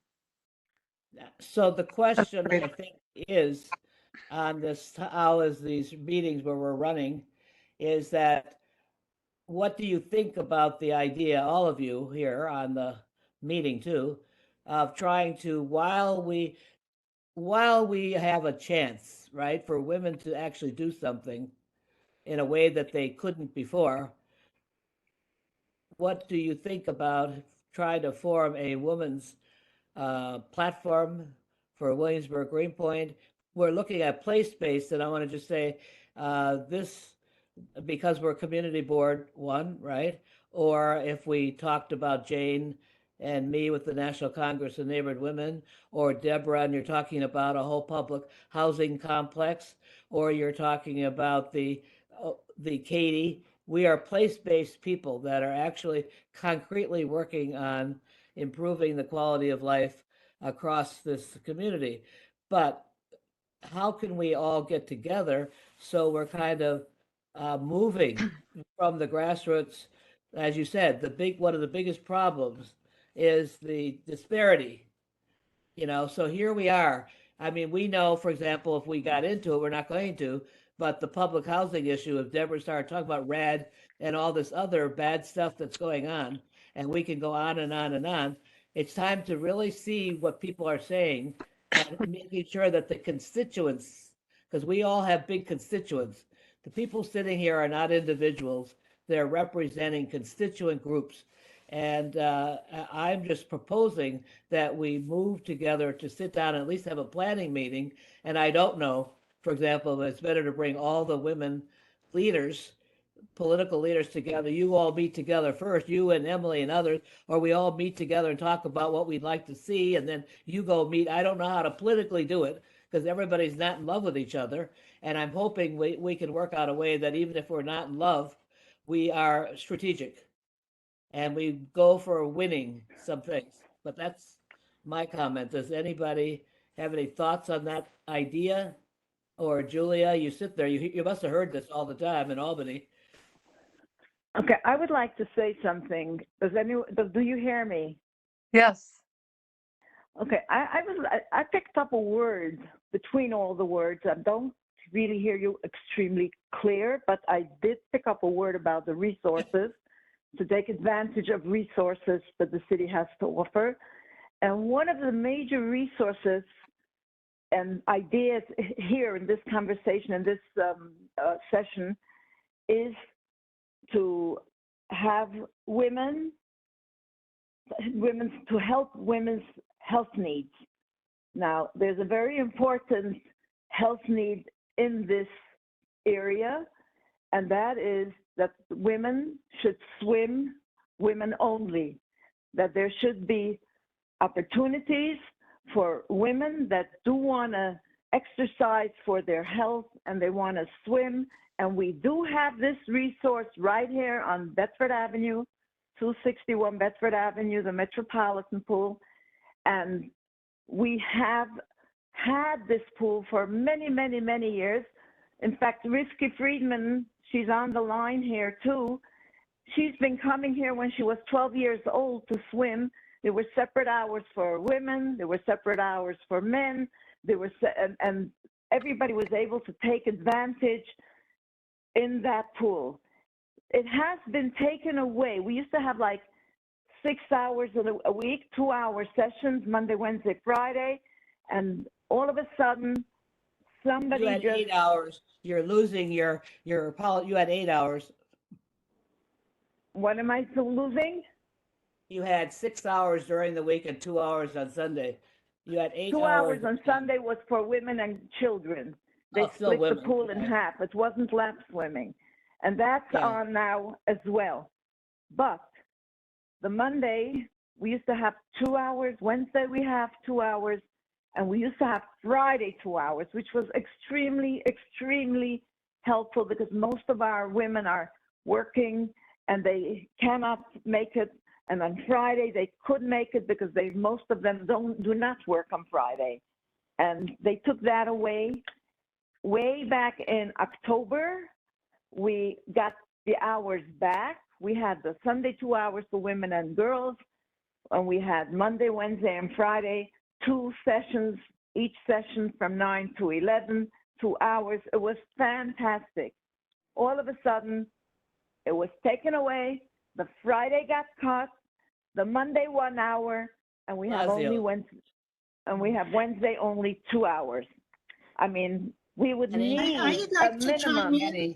So the question, I think, is on this, how is these meetings where we're running, is that what do you think about the idea, all of you here on the meeting too, of trying to, while we have a chance, right, for women to actually do something in a way that they couldn't before, what do you think about trying to form a women's platform for Williamsburg Greenpoint? We're looking at place-based, and I want to just say this, because we're community board one, right? Or if we talked about Jane and me with the National Congress of Neighborhood Women, or Deborah, and you're talking about a whole public housing complex, or you're talking about the Katie. We are place-based people that are actually concretely working on improving the quality of life across this community. But how can we all get together so we're kind of moving from the grassroots? As you said, one of the biggest problems is the disparity, so here we are. I mean, we know, for example, if we got into it, we're not going to, but the public housing issue, if Deborah started talking about RAD and all this other bad stuff that's going on, and we can go on and on and on, it's time to really see what people are saying and making sure that the constituents, because we all have big constituents, the people sitting here are not individuals, they're representing constituent groups. And I'm just proposing that we move together to sit down and at least have a planning meeting. And I don't know, for example, it's better to bring all the women leaders, political leaders together. You all meet together first, you and Emily and others, or we all meet together and talk about what we'd like to see. And then you go meet. I don't know how to politically do it because everybody's not in love with each other. And I'm hoping we can work out a way that even if we're not in love, we are strategic. And we go for winning some things. But that's my comment. Does anybody have any thoughts on that idea? Or Julia, you sit there, you must have heard this all the time in Albany. Okay, I would like to say something. Do you hear me? Yes. Okay, I picked up a word between all the words. I don't really hear you extremely clear, but I did pick up a word about the resources, to take advantage of resources that the city has to offer. And one of the major resources and ideas here in this conversation, in this session, is to have to help women's health needs. Now, there's a very important health need in this area, and that is that women should swim women only, that there should be opportunities for women that do want to exercise for their health and they want to swim. And we do have this resource right here on Bedford Avenue, 261 Bedford Avenue, the Metropolitan Pool. And we have had this pool for many, many, many years. In fact, Risky Friedman, she's on the line here too. She's been coming here when she was 12 years old to swim. There were separate hours for women. There were separate hours for men. There were, and everybody was able to take advantage in that pool. It has been taken away. We used to have like 6 hours a week, 2-hour sessions, Monday, Wednesday, Friday, and all of a sudden, somebody You had 8 hours. You're losing your you had 8 hours. What am I still losing? You had 6 hours during the week and 2 hours on Sunday. You had 8 2 hours. hours on Sunday was for women and children. They Oh, still split the women, pool in okay. half. It wasn't lap swimming. And that's Yeah. on now as well. But the Monday, we used to have 2 hours. Wednesday, we have 2 hours. And we used to have Friday 2 hours, which was extremely, extremely helpful because most of our women are working and they cannot make it. And on Friday, they could make it because most of them do not work on Friday. And they took that away. Way back in October, we got the hours back. We had the Sunday 2 hours for women and girls, and we had Monday, Wednesday, and Friday 2 sessions, each session from 9 to 11, 2 hours. It was fantastic. All of a sudden, it was taken away. The Friday got cut, the Monday 1 hour, and we have only Wednesday, and we have Wednesday only 2 hours. I mean, we would need I'd like a to chime minimum. in.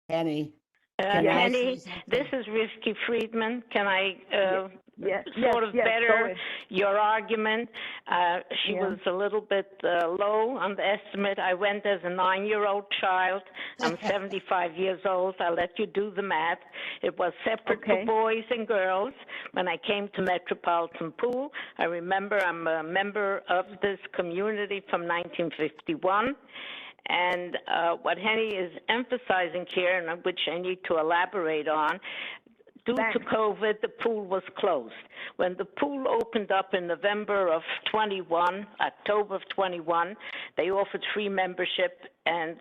Henny. Henny, this is Risky Friedman. Can I sort of yes, go better ahead. your argument? She Yeah. was a little bit low on the estimate. I went as a 9-year-old child. I'm 75 years old. I'll let you do the math. It was separate Okay. for boys and girls. When I came to Metropolitan Pool, I remember I'm a member of this community from 1951. And what Henny is emphasizing here, and which I need to elaborate on, due to COVID, the pool was closed. When the pool opened up in November of 21, October of 21, they offered free membership, and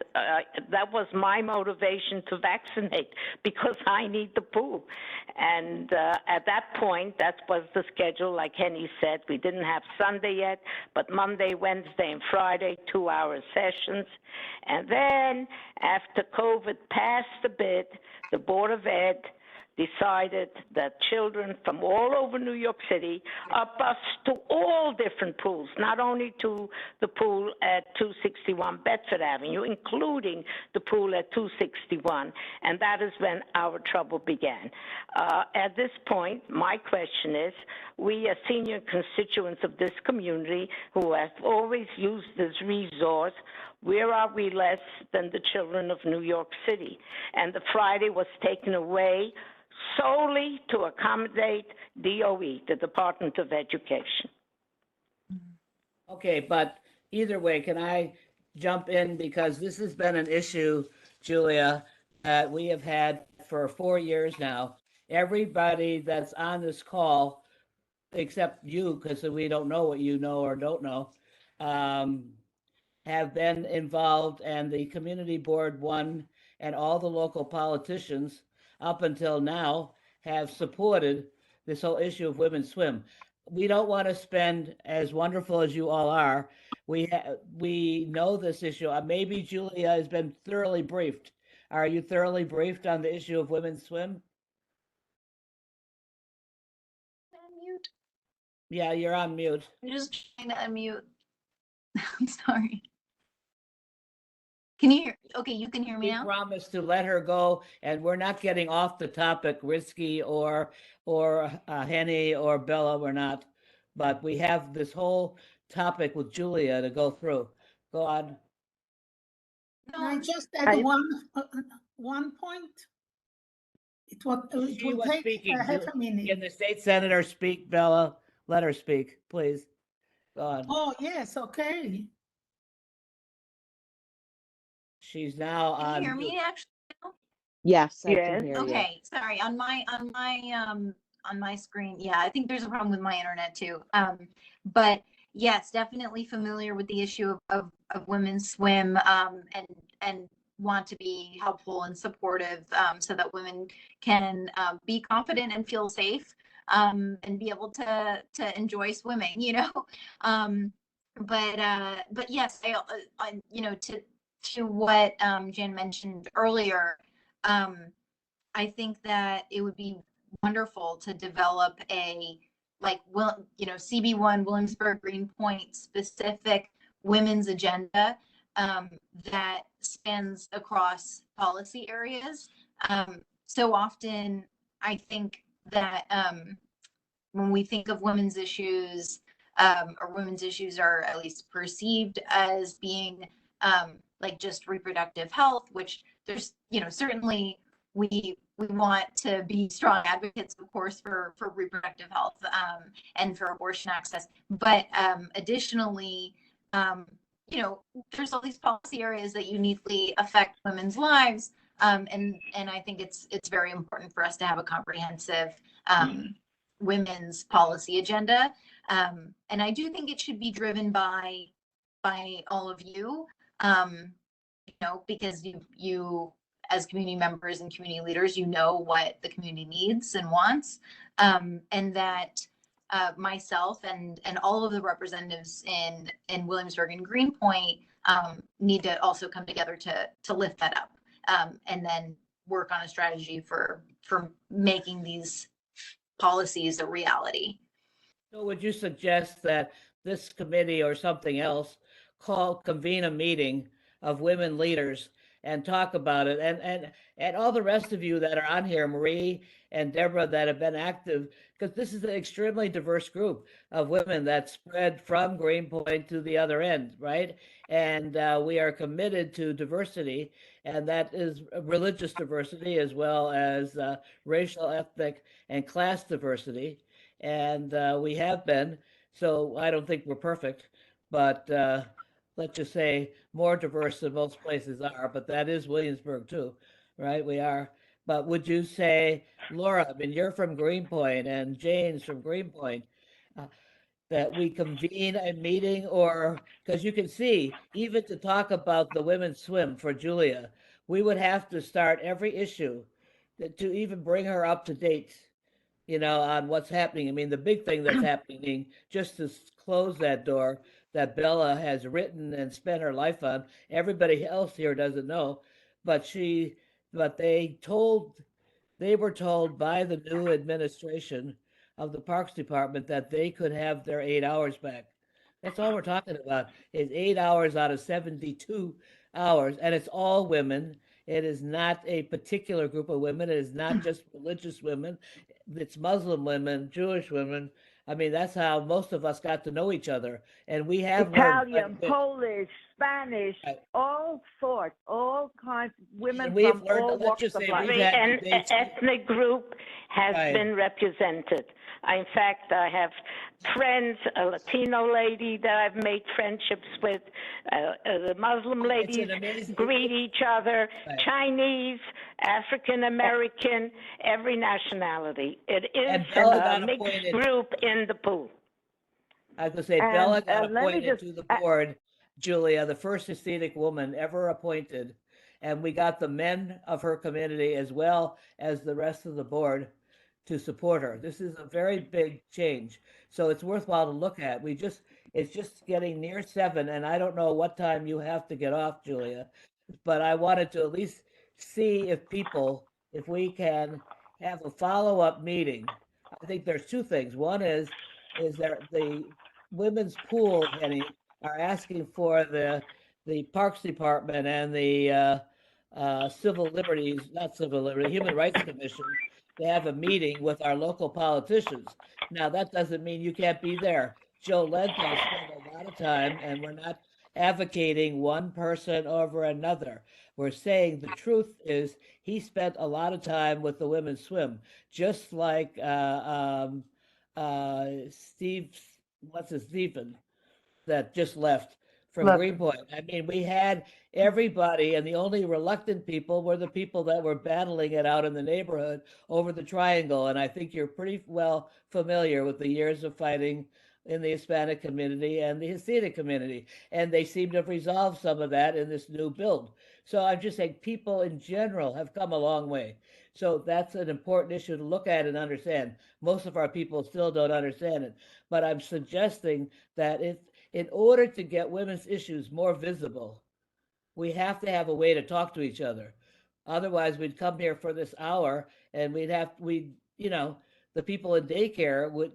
that was my motivation to vaccinate because I need the pool. And at that point, that was the schedule, like Henny said. We didn't have Sunday yet, but Monday, Wednesday, and Friday, 2-hour sessions. And then after COVID passed a bit, the Board of Ed decided that children from all over New York City are bused to all different pools, not only to the pool at 261 Bedford Avenue, including the pool at 261. And that is when our trouble began. At this point, my question is, we as senior constituents of this community who have always used this resource, where are we less than the children of New York City? And the Friday was taken away solely to accommodate DOE, the Department of Education. Okay, but either way, can I jump in? Because this has been an issue, Julia, we have had for 4 years now. Everybody that's on this call, except you, because we don't know what you know or don't know, have been involved, and the community board one and all the local politicians up until now have supported this whole issue of women's swim. We don't want to spend, as wonderful as you all are, we know this issue. Maybe Julia has been thoroughly briefed. Are you thoroughly briefed on the issue of women's swim? Unmute. Yeah, you're on mute. I'm just trying to unmute. I'm sorry. Can you hear? Okay, you can hear me We now? promised to let her go, and we're not getting off the topic, Risky or Henny or Bella, we're not. But we have this whole topic with Julia to go through. Go on. Can I just add one point? It will She was take speaking. half a minute. Can the state senator speak, Bella? Let her speak, please. gone. Oh, yes, okay. She's now Can you on hear mute. me actually? Yes, I Yes. can hear you. Okay, sorry. On my screen, yeah, I think there's a problem with my internet too. But yes, definitely familiar with the issue of women's swim, and want to be helpful and supportive, so that women can be confident and feel safe, and be able to enjoy swimming, you know. But yes, I you know, to what Jan mentioned earlier, I think that it would be wonderful to develop a CB1 Williamsburg Greenpoint specific women's agenda, that spans across policy areas. So often, I think that when we think of women's issues, or women's issues are at least perceived as being like just reproductive health, which there's, certainly we want to be strong advocates, of course, for reproductive health, and for abortion access. But additionally, there's all these policy areas that uniquely affect women's lives. And I think it's very important for us to have a comprehensive women's policy agenda. And I do think it should be driven by all of you, because you as community members and community leaders, what the community needs and wants, and that myself and all of the representatives in Williamsburg and Greenpoint need to also come together to lift that up, and then work on a strategy for making these policies a reality. So would you suggest that this committee or something else convene a meeting of women leaders and talk about it, and all the rest of you that are on here, Marie and Deborah, that have been active, because this is an extremely diverse group of women that spread from Greenpoint to the other end, right? And we are committed to diversity, and that is religious diversity as well as racial, ethnic, and class diversity. And we have been, so I don't think we're perfect, but let's just say more diverse than most places are, but that is Williamsburg too, right? We are. But would you say, Laura, I mean, you're from Greenpoint and Jane's from Greenpoint, that we convene a meeting, or because you can see, even to talk about the women's swim for Julia, we would have to start every issue to even bring her up to date, on what's happening. I mean, the big thing that's happening, just to close that door, that Bella has written and spent her life on. Everybody else here doesn't know, but they were told by the new administration of the Parks Department that they could have their 8 hours back. That's all we're talking about, is 8 hours out of 72 hours, and it's all women. It is not a particular group of women. It is not just religious women. It's Muslim women, Jewish women. I mean, that's how most of us got to know each other. And we have Italian, Polish, Spanish, all sorts, all kinds, women from all walks of life. Every ethnic group has been represented. In fact, I have friends, a Latino lady that I've made friendships with, the Muslim ladies greet each other, Chinese, African American, every nationality. It is a mixed group in the pool. I was going to say, Bella got appointed to the board, Julia, the first Hasidic woman ever appointed. And we got the men of her community as well as the rest of the board to support her. This is a very big change. So it's worthwhile to look at. It's just getting near 7, and I don't know what time you have to get off, Julia, but I wanted to at least see if we can have a follow-up meeting. I think there's 2 things. One is that the women's pool, Henny, are asking for the Parks Department and the Human Rights Commission to have a meeting with our local politicians. Now, that doesn't mean you can't be there. Joe Lento spent a lot of time, and we're not advocating one person over another. We're saying the truth is he spent a lot of time with the women's swim, just like Stephen, that just left from Left. Greenpoint. I mean, we had everybody, and the only reluctant people were the people that were battling it out in the neighborhood over the triangle. And I think you're pretty well familiar with the years of fighting in the Hispanic community and the Hasidic community. And they seem to have resolved some of that in this new build. So I'm just saying people in general have come a long way. So that's an important issue to look at and understand. Most of our people still don't understand it. But I'm suggesting that in order to get women's issues more visible, we have to have a way to talk to each other. Otherwise, we'd come here for this hour and the people in daycare would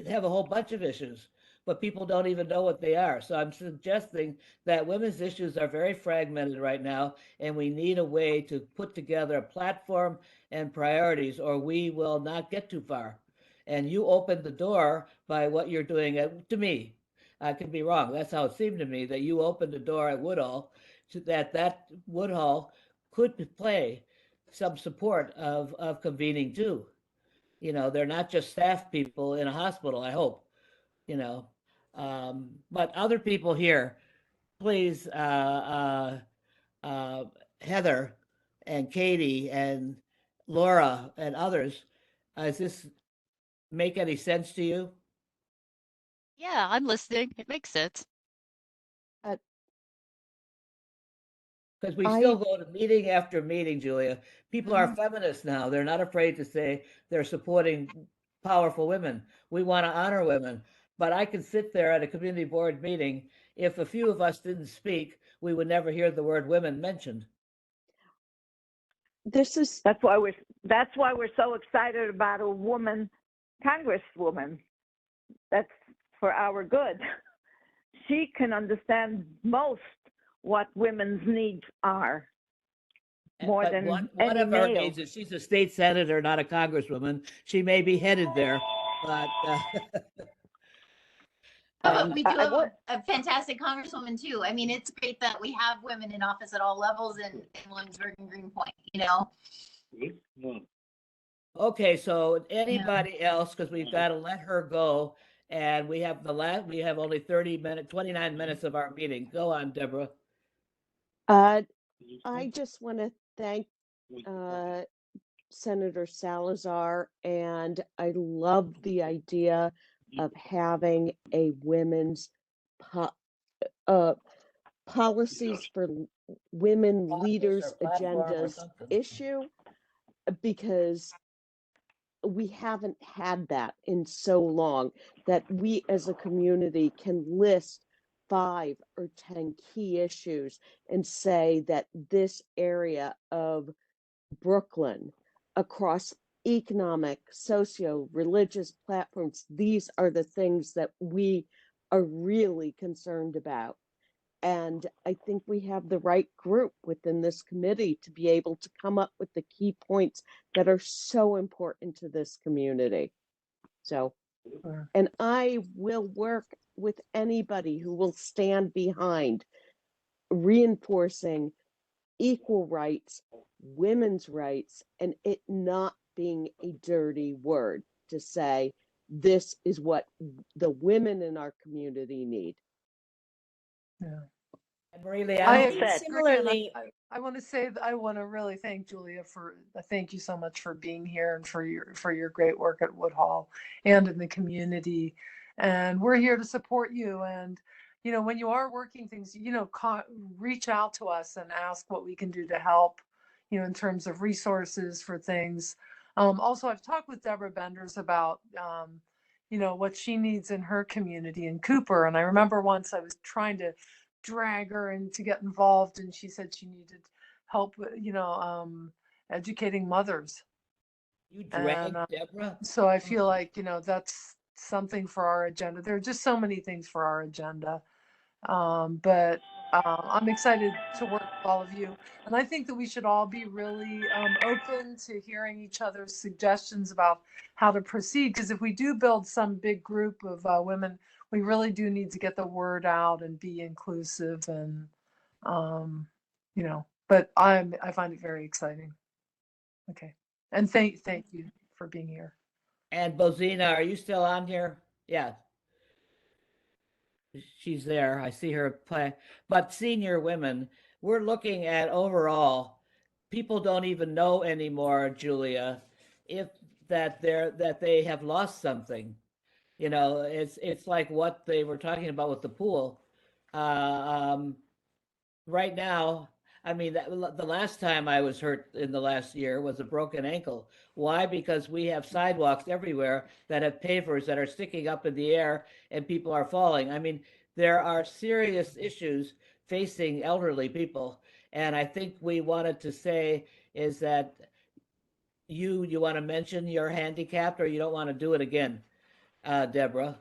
have a whole bunch of issues, but people don't even know what they are. So I'm suggesting that women's issues are very fragmented right now, and we need a way to put together a platform and priorities, or we will not get too far. And you opened the door by what you're doing to me. I could be wrong. That's how it seemed to me, that you opened the door at Woodhull so that Woodhull could play some support of convening too. They're not just staff people in a hospital, I hope, but other people here, please, Heather and Katie and Laura and others, does this make any sense to you? Yeah, I'm listening. It makes sense. Because we still go to meeting after meeting, Julia. People are feminists now. They're not afraid to say they're supporting powerful women. We want to honor women. But I could sit there at a community board meeting. If a few of us didn't speak, we would never hear the word women mentioned. That's why we're so excited about a woman congresswoman. That's for our good. She can understand most what women's needs are more But than one any of her male. needs is she's a state senator, not a congresswoman. She may be headed there, but But we do have a fantastic congresswoman too. I mean, it's great that we have women in office at all levels in Williamsburg and Greenpoint, okay, so anybody else, because we've got to let her go, and we have only 29 minutes of our meeting. Go on, Deborah. I just want to thank Senator Salazar, and I love the idea of having a women's policies for women leaders agendas issue, because we haven't had that in so long, that we as a community can list 5 or 10 key issues and say that this area of Brooklyn, across economic, socio-religious platforms, these are the things that we are really concerned about. And I think we have the right group within this committee to be able to come up with the key points that are so important to this community. So, and I will work with anybody who will stand behind reinforcing equal rights, women's rights, and it not being a dirty word to say this is what the women in our community need. Yeah. Similarly, I want to say that I want to really thank Julia thank you so much for being here and for your great work at Woodhull and in the community. And we're here to support you. And when you are working things, reach out to us and ask what we can do to help, in terms of resources for things. Also, I've talked with Deborah Benders about, what she needs in her community in Cooper. And I remember once I was trying to drag her and to get involved, and she said she needed help with, educating mothers. You dragged Deborah? So I feel like, that's something for our agenda. There are just so many things for our agenda. But I'm excited to work with all of you. And I think that we should all be really open to hearing each other's suggestions about how to proceed. Because if we do build some big group of women, we really do need to get the word out and be inclusive. And, but I find it very exciting. Okay. And thank you for being here. And Bozina, are you still on here? Yeah. she's there. I see her play. But senior women, we're looking at overall, people don't even know anymore, Julia, if that they have lost something. You know, it's like what they were talking about with the pool. Um, right now, I mean, the last time I was hurt in the last year was a broken ankle. Why? Because we have sidewalks everywhere that have pavers that are sticking up in the air and people are falling. I mean, there are serious issues facing elderly people. And I think we wanted to say is that you want to mention you're handicapped or you don't want to do it again, Deborah.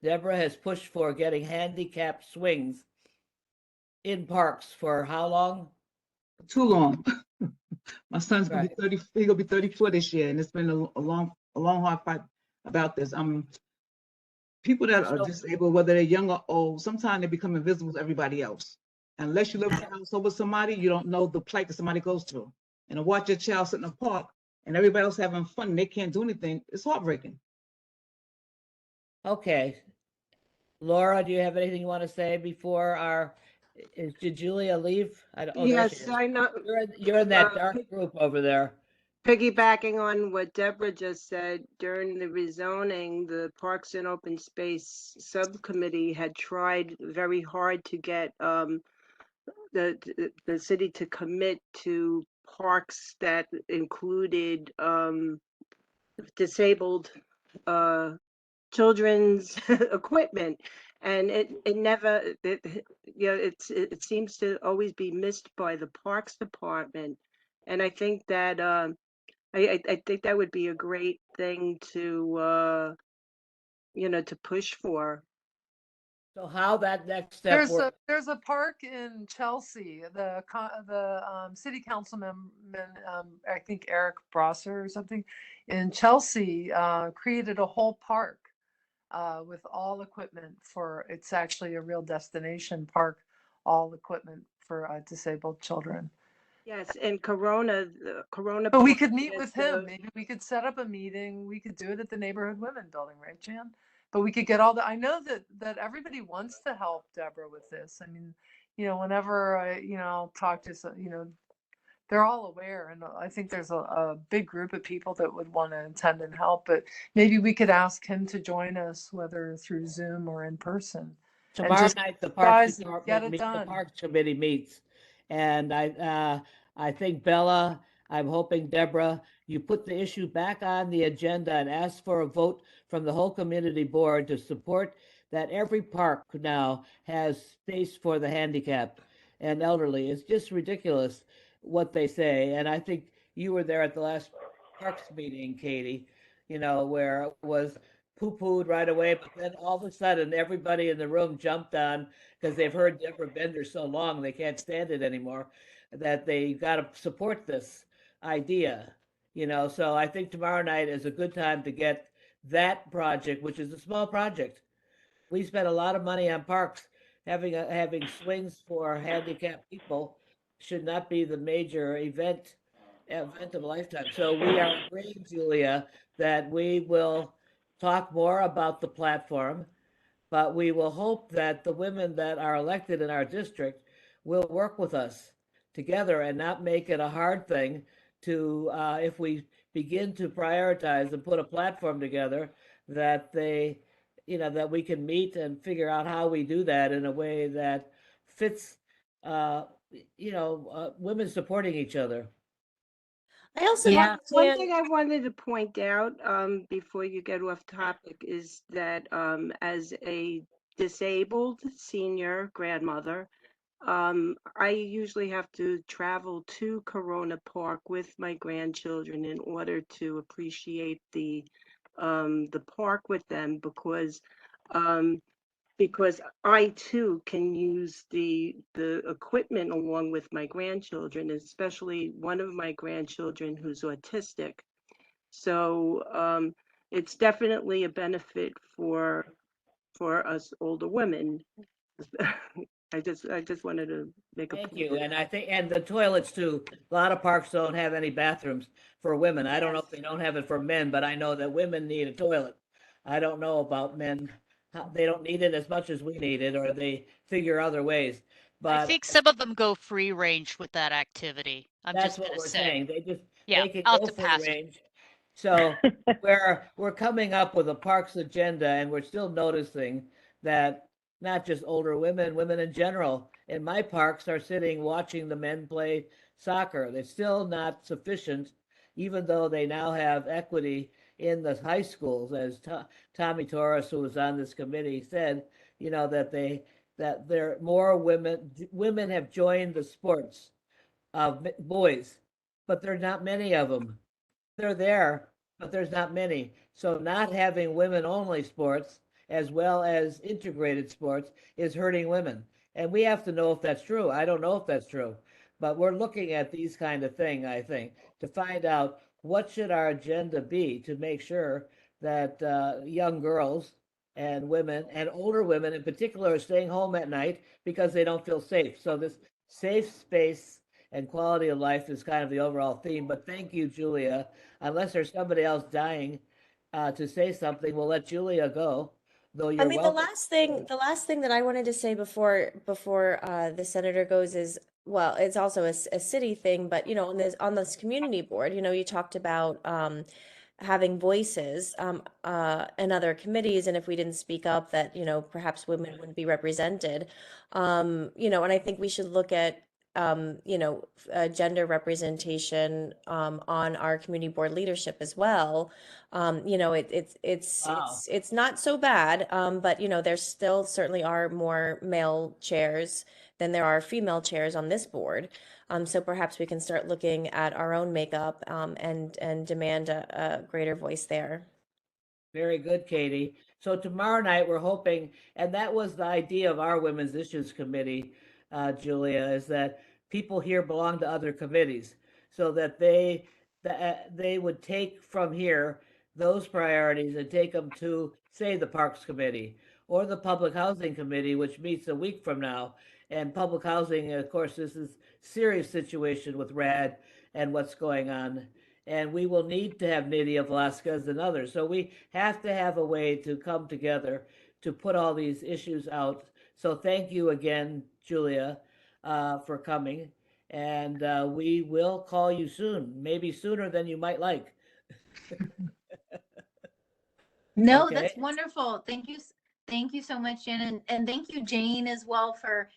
Deborah has pushed for getting handicapped swings in parks for how long? Too long. My son's gonna Right. be 30, he's gonna be 34 this year, and it's been a long, hard fight about this. People that are So- disabled, whether they're young or old, sometimes they become invisible to everybody else. Unless you live in a household with somebody, you don't know the plight that somebody goes through. And to watch your child sit in a park and everybody else having fun, and they can't do anything, it's heartbreaking. Okay. Laura, do you have anything you want to say before did Julia leave? Oh, there she Yes, is. I know. You're in that uh, dark group over there. Piggybacking on what Deborah just said, during the rezoning, the Parks and Open Space Subcommittee had tried very hard to get the city to commit to parks that included disabled children's equipment, and it never it seems to always be missed by the Parks Department. And I think that I think that would be a great thing to to push for. So how that next step works? There's a park in Chelsea. The city councilman, I think Eric Brosser or something, in Chelsea created a whole park with all equipment for. It's actually a real destination park, all equipment for disabled children. Yes, and Corona. But we Park could meet is with the- him. Maybe we could set up a meeting. We could do it at the Neighborhood Women Building, right, Jan? But we could get all the. I know that everybody wants to help Deborah with this. I mean, whenever I, talk to some, they're all aware, and I think there's a big group of people that would want to attend and help. But maybe we could ask him to join us, whether through Zoom or in person. and Tomorrow just night, the guys, Parks get it the done. Parks Committee meets. And I think Bella, I'm hoping Deborah, you put the issue back on the agenda and ask for a vote from the whole community board to support that every park now has space for the handicapped and elderly. It's just ridiculous what they say. And I think you were there at the last Parks meeting, Katie, where it was poo-pooed right away, but then all of a sudden everybody in the room jumped on because they've heard Deborah Bender so long they can't stand it anymore, that they got to support this idea. So I think tomorrow night is a good time to get that project, which is a small project. We spent a lot of money on parks. Having swings for handicapped people should not be the major event of a lifetime. So we are agreeing, Julia, that we will talk more about the platform, but we will hope that the women that are elected in our district will work with us together and not make it a hard thing to, if we begin to prioritize and put a platform together, that that we can meet and figure out how we do that in a way that fits, women supporting each other. I also Yeah. one thing I wanted to point out before you get off topic is that as a disabled senior grandmother, I usually have to travel to Corona Park with my grandchildren in order to appreciate the park with them, because I too can use the equipment along with my grandchildren, especially one of my grandchildren who's autistic. So it's definitely a benefit for us older women. I just wanted to make a Thank point. you. And I think, and the toilets too. A lot of parks don't have any bathrooms for women. I don't know if they don't have it for men, but I know that women need a toilet. I don't know about men they don't need it as much as we need it, or they figure other ways. I But think some of them go free range with that activity. I'm that's just what gonna we're say. saying. Yeah, They can I'll go have to free pass. range. So we're coming up with a parks agenda, and we're still noticing that not just older women, women in general in my parks are sitting watching the men play soccer. It's still not sufficient, even though they now have equity in the high schools, as Tommy Torres, who was on this committee, said, you know, that there are more women have joined the sports of boys, but there are not many of them. They're there, but there's not many. So not having women only sports as well as integrated sports is hurting women. And we have to know if that's true. I don't know if that's true, but we're looking at these kind of thing, I think, to find out what should our agenda be to make sure that young girls and women and older women in particular are staying home at night because they don't feel safe. So this safe space and quality of life is kind of the overall theme. But thank you, Julia. Unless there's somebody else dying to say something, we'll let Julia go. Though I you're mean, welcome. the last thing that I wanted to say before the senator goes is, well, it's also a city thing, but you know, on this community board, you know, you talked about having voices in other committees, and if we didn't speak up, that you know, perhaps women wouldn't be represented. You know, and I think we should look at you know, gender representation on our community board leadership as well. You know, Wow. it's not so bad, but you know, there still certainly are more male chairs than there are female chairs on this board. So perhaps we can start looking at our own makeup and demand a greater voice there. Very good, Katie. So tomorrow night we're hoping, and that was the idea of our Women's Issues Committee, Julia, is that people here belong to other committees, so that they would take from here those priorities and take them to, say, the Parks Committee or the Public Housing Committee, which meets a week from now. And public housing, of course, this is serious situation with RAD and what's going on. And we will need to have Nydia Velasquez and others. So we have to have a way to come together to put all these issues out. So thank you again, Julia, for coming. And we will call you soon, maybe sooner than you might like. No, Okay. that's wonderful. Thank you so much, Jen, and thank you, Jane, as well for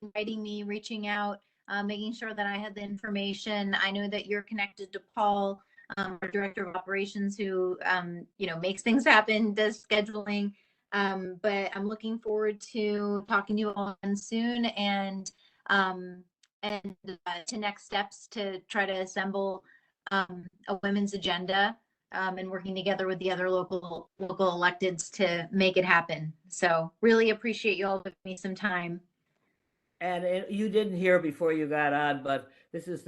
inviting me, reaching out, making sure that I had the information. I know that you're connected to Paul, our director of operations, who you know, makes things happen, does scheduling. But I'm looking forward to talking to you all again soon, and to next steps to try to assemble a women's agenda, and working together with the other local electeds to make it happen. So really appreciate you all giving me some time. And you didn't hear before you got on, but this is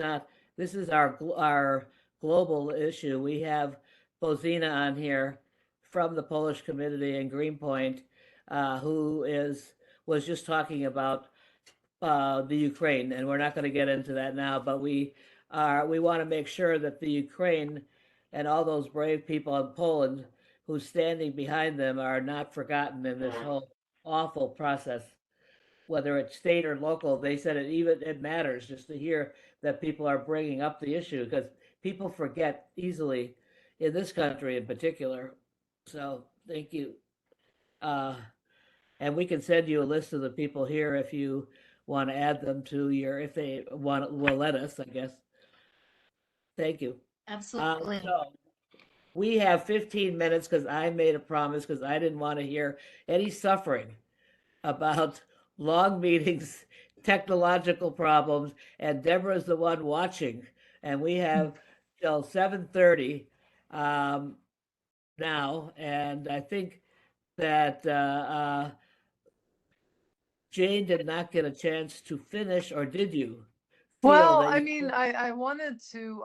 our global issue. We have Bozina on here from the Polish community in Greenpoint, who was just talking about the Ukraine, and we're not going to get into that now, but we want to make sure that the Ukraine and all those brave people in Poland who's standing behind them are not forgotten in this whole awful process, whether it's state or local. They said it matters just to hear that people are bringing up the issue, because people forget easily in this country in particular. So thank you. And we can send you a list of the people here if you want to add them to if they will let us, I guess. Thank you. Absolutely. So we have 15 minutes because I made a promise, because I didn't want to hear any suffering about long meetings, technological problems, and Deborah's the one watching. And we have till 7:30 now, and I think that Jane did not get a chance to finish, or did you? Well, I mean, I wanted to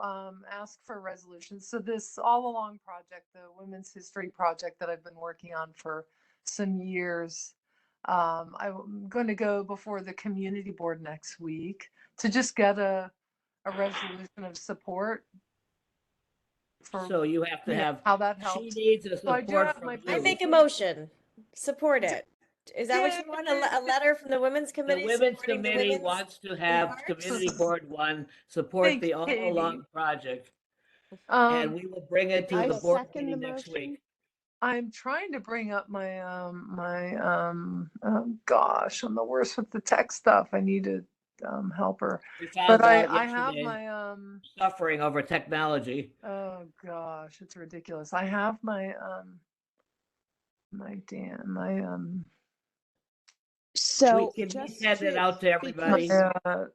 ask for a resolution. So this All Along project, the Women's History Project that I've been working on for some years, I'm going to go before the community board next week to just get a resolution of support. So you have to have. How that She helped. needs a So I do support have from my you. I make a motion. support it. Is that what you want? A letter from the Women's The Committee? Women's supporting the Committee women's wants to have parks? Community Board One support Thanks, the All Katie. Along project, and we will bring it to I the board second the meeting next motion. week. I'm trying to bring up my oh gosh, I'm the worst with the tech stuff. I need to help her. We found But out I have yesterday my suffering over technology. oh gosh, it's ridiculous. I have my So Can we just send it out to everybody? because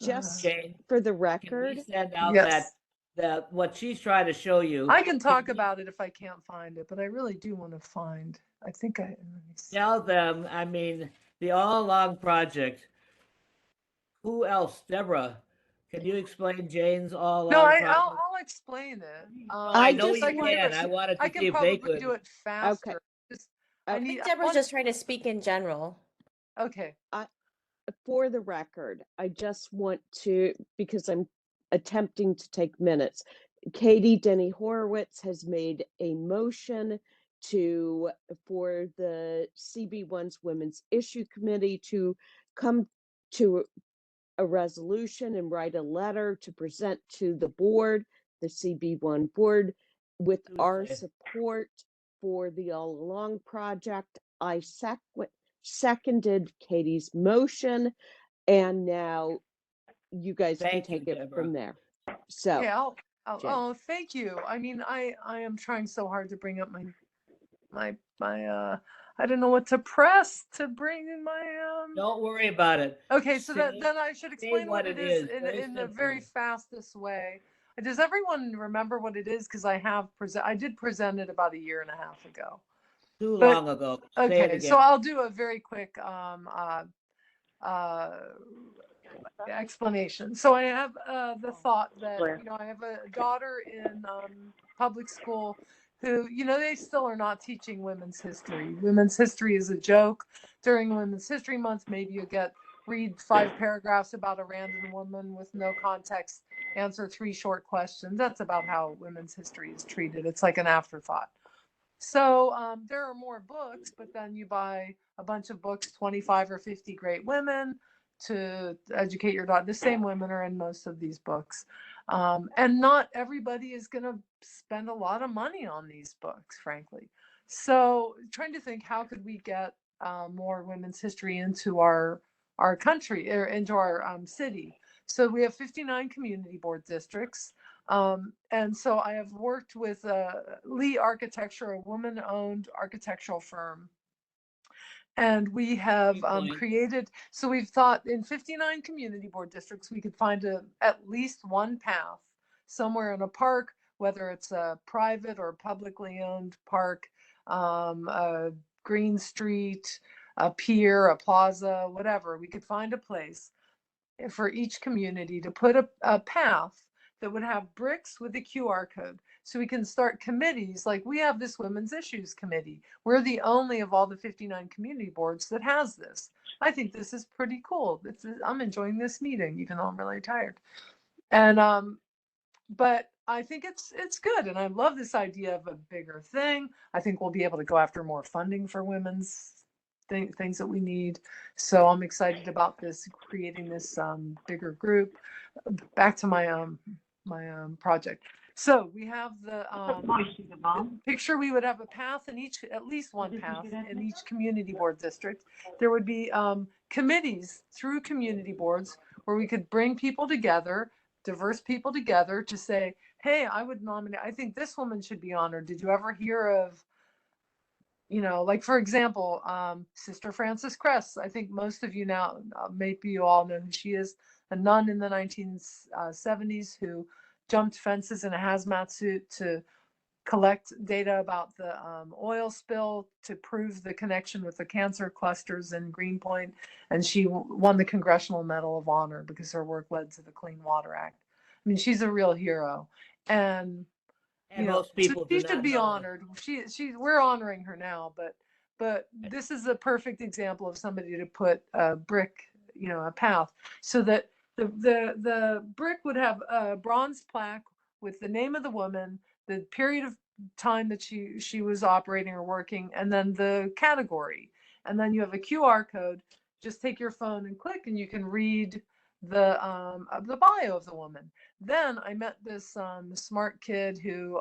just Jane, for the can we record, send out Yes. that what she's trying to show you? I can talk about it if I can't find it, but I really do want to find. I think let me see. Tell them, I mean, the All Along project. Who else? Deborah, can you explain Jane's All No, Along I'll project? explain it. I know just you want can. to- I wanted to I see can if they probably could. do it faster. Just, I I need. think I Deborah's want- just trying to speak in general. Okay. For the record, I just want to, because I'm attempting to take minutes. Katie Denny Horowitz has made a motion for the CB1's Women's Issue Committee to come to a resolution and write a letter to present to the board, the CB1 board, with our Tuesday. support for the All Along project. I seconded Katie's motion, and now you guys can Thank you, take it Deborah. from there. So, Okay, Jen. oh, thank you. I mean, I am trying so hard to bring up my I don't know what to press to bring in my Don't worry about it. Okay, so Say- then I should explain what it is very in the very simply. fastest way. Does everyone remember what it is? Because I did present it about a year and a half ago. Too But- long ago. Say it Okay, again. so I'll do a very quick explanation. So I have the thought that, you know, I have a daughter in public school who, you know, they still are not teaching women's history. Women's history is a joke. During Women's History Month, maybe you read 5 paragraphs about a random woman with no context, answer 3 short questions. That's about how women's history is treated. It's like an afterthought. So there are more books, but then you buy a bunch of books, 25 or 50 great women to educate your daughter. The same women are in most of these books. And not everybody is going to spend a lot of money on these books, frankly. So trying to think, how could we get more women's history into our country or into our city? So we have 59 community board districts. And so I have worked with Lee Architecture, a woman-owned architectural firm. And we have created, so we've thought in 59 community board districts, we could find at least one path somewhere in a park, whether it's a private or publicly owned park, a green street, a pier, a plaza, whatever. We could find a place for each community to put a path that would have bricks with a QR code. So we can start committees, like we have this Women's Issues Committee. We're the only of all the 59 community boards that has this. I think this is pretty cool. I'm enjoying this meeting, even though I'm really tired. And but I think it's good, and I love this idea of a bigger thing. I think we'll be able to go after more funding for women's things that we need. So I'm excited about this, creating this bigger group. Back to my project. So we have the picture. We would have a path in each, at least one path in each community board district. There would be committees through community boards where we could bring people together, diverse people together, to say, hey, I would nominate, I think this woman should be honored. Did you ever hear of, you know, like, for example, Sister Frances Cress? I think most of you now, maybe you all know who she is, a nun in the 1970s who jumped fences in a hazmat suit to collect data about the oil spill to prove the connection with the cancer clusters in Greenpoint. And she won the Congressional Medal of Honor because her work led to the Clean Water Act. I mean, she's a real hero. And you know, most people she do should not be know. honored. We're honoring her now, but this is a perfect example of somebody to put a brick, you know, a path, so that the brick would have a bronze plaque with the name of the woman, the period of time that she was operating or working, and then the category, and then you have a QR code. Just take your phone and click, and you can read the bio of the woman. Then I met this smart kid who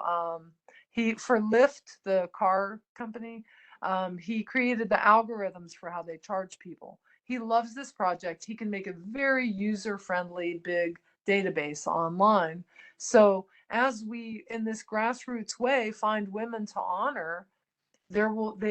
he for Lyft, the car company. He created the algorithms for how they charge people. He loves this project. He can make a very user-friendly, big database online. So as we, in this grassroots way, find women to honor, they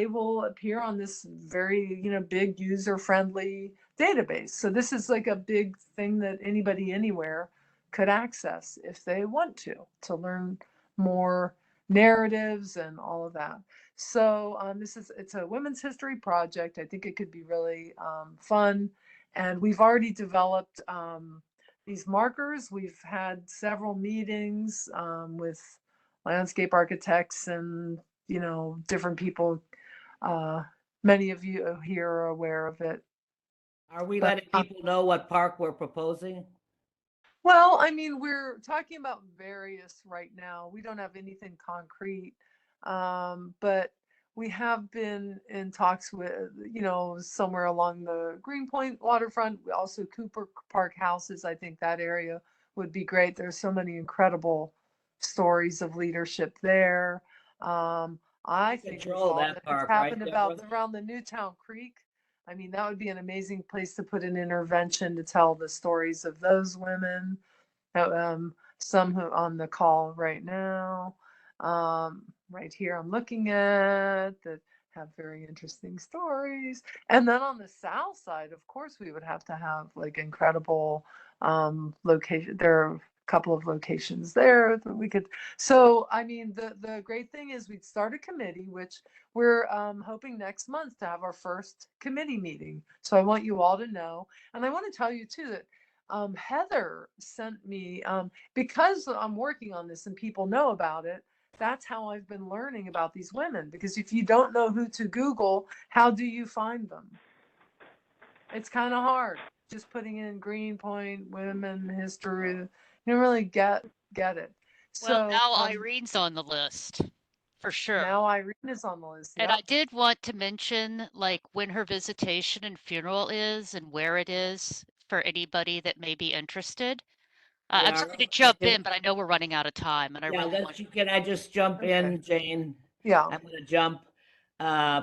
will appear on this very, big user-friendly database. So this is like a big thing that anybody anywhere could access if they want to learn more narratives and all of that. So it's a women's history project. I think it could be really fun. And we've already developed these markers. We've had several meetings with landscape architects and, different people. Many of you here are aware of it. Are we letting people know what park we're proposing? Well, I mean, we're talking about various right now. We don't have anything concrete, but we have been in talks with, somewhere along the Greenpoint waterfront. We also Cooper Park Houses. I think that area would be great. There's so many incredible stories of leadership there. I think Control that that park, has happened right, about Deborah? around the Newtown Creek. I mean, that would be an amazing place to put an intervention to tell the stories of those women. Some who on the call right now, right here I'm looking at that have very interesting stories. And then on the south side, of course, we would have to have like incredible location. There are a couple of locations there that we could. So, I mean, the great thing is we'd start a committee, which we're hoping next month to have our first committee meeting. So I want you all to know. And I want to tell you too that Heather sent me, because I'm working on this and people know about it, that's how I've been learning about these women. Because if you don't know who to Google, how do you find them? It's kind of hard. Just putting in Greenpoint, women, history, you don't really get it. Well, So now Irene's on the list, for sure. now Irene is on the list. And Yep. I did want to mention, like, when her visitation and funeral is and where it is for anybody that may be interested. I'm sorry to jump in, but I know we're running out of time, and I Yeah, really want. can I just jump in, Jane? Yeah. I'm gonna jump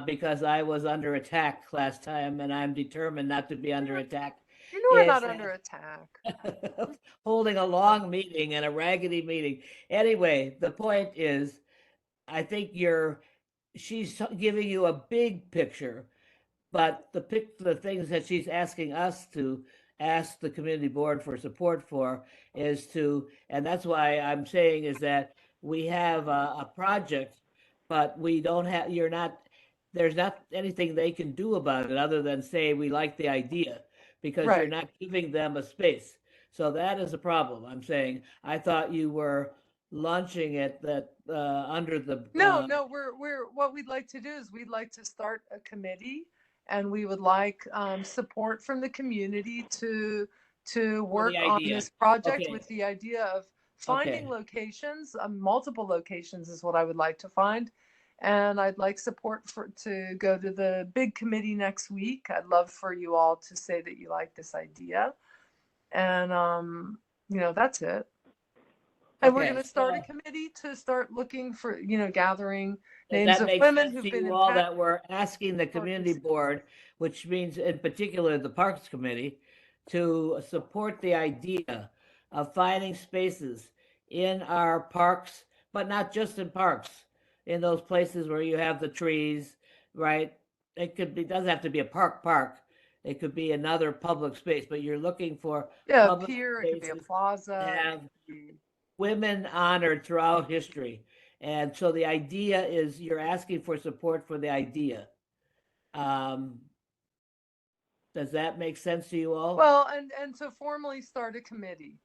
because I was under attack last time and I'm determined not to be under attack. You know we're not Is, under attack. holding a long meeting and a raggedy meeting. Anyway, the point is, I think she's giving you a big picture, but the things that she's asking us to ask the community board for support for is and that's why I'm saying is that we have a project, but we don't have, there's not anything they can do about it other than say, we like the idea, because you're Right. not giving them a space. So that is a problem. I'm saying, I thought you were launching it that under the. No, we're what we'd like to do is we'd like to start a committee, and we would like support from the community to work on idea. this project Okay. with the idea of finding locations. Multiple locations is what I would like to find, and I'd like support to go to the big committee next week. I'd love for you all to say that you like this idea, and that's it. And we're Okay, going to start a so- committee to start looking for, gathering Does names that of make women sense who've to been you all impacted. that we're asking the community board, which means in particular the Parks Committee, to support the idea of finding spaces in our parks, but not just in parks, in those places where you have the trees, right? It doesn't have to be a park. It could be another public space, but you're looking for Yeah, a public pier, it could be a spaces plaza. that it have could be- women honored throughout history. And so the idea is you're asking for support for the idea. Does that make sense to you all? Well, and to formally start a committee.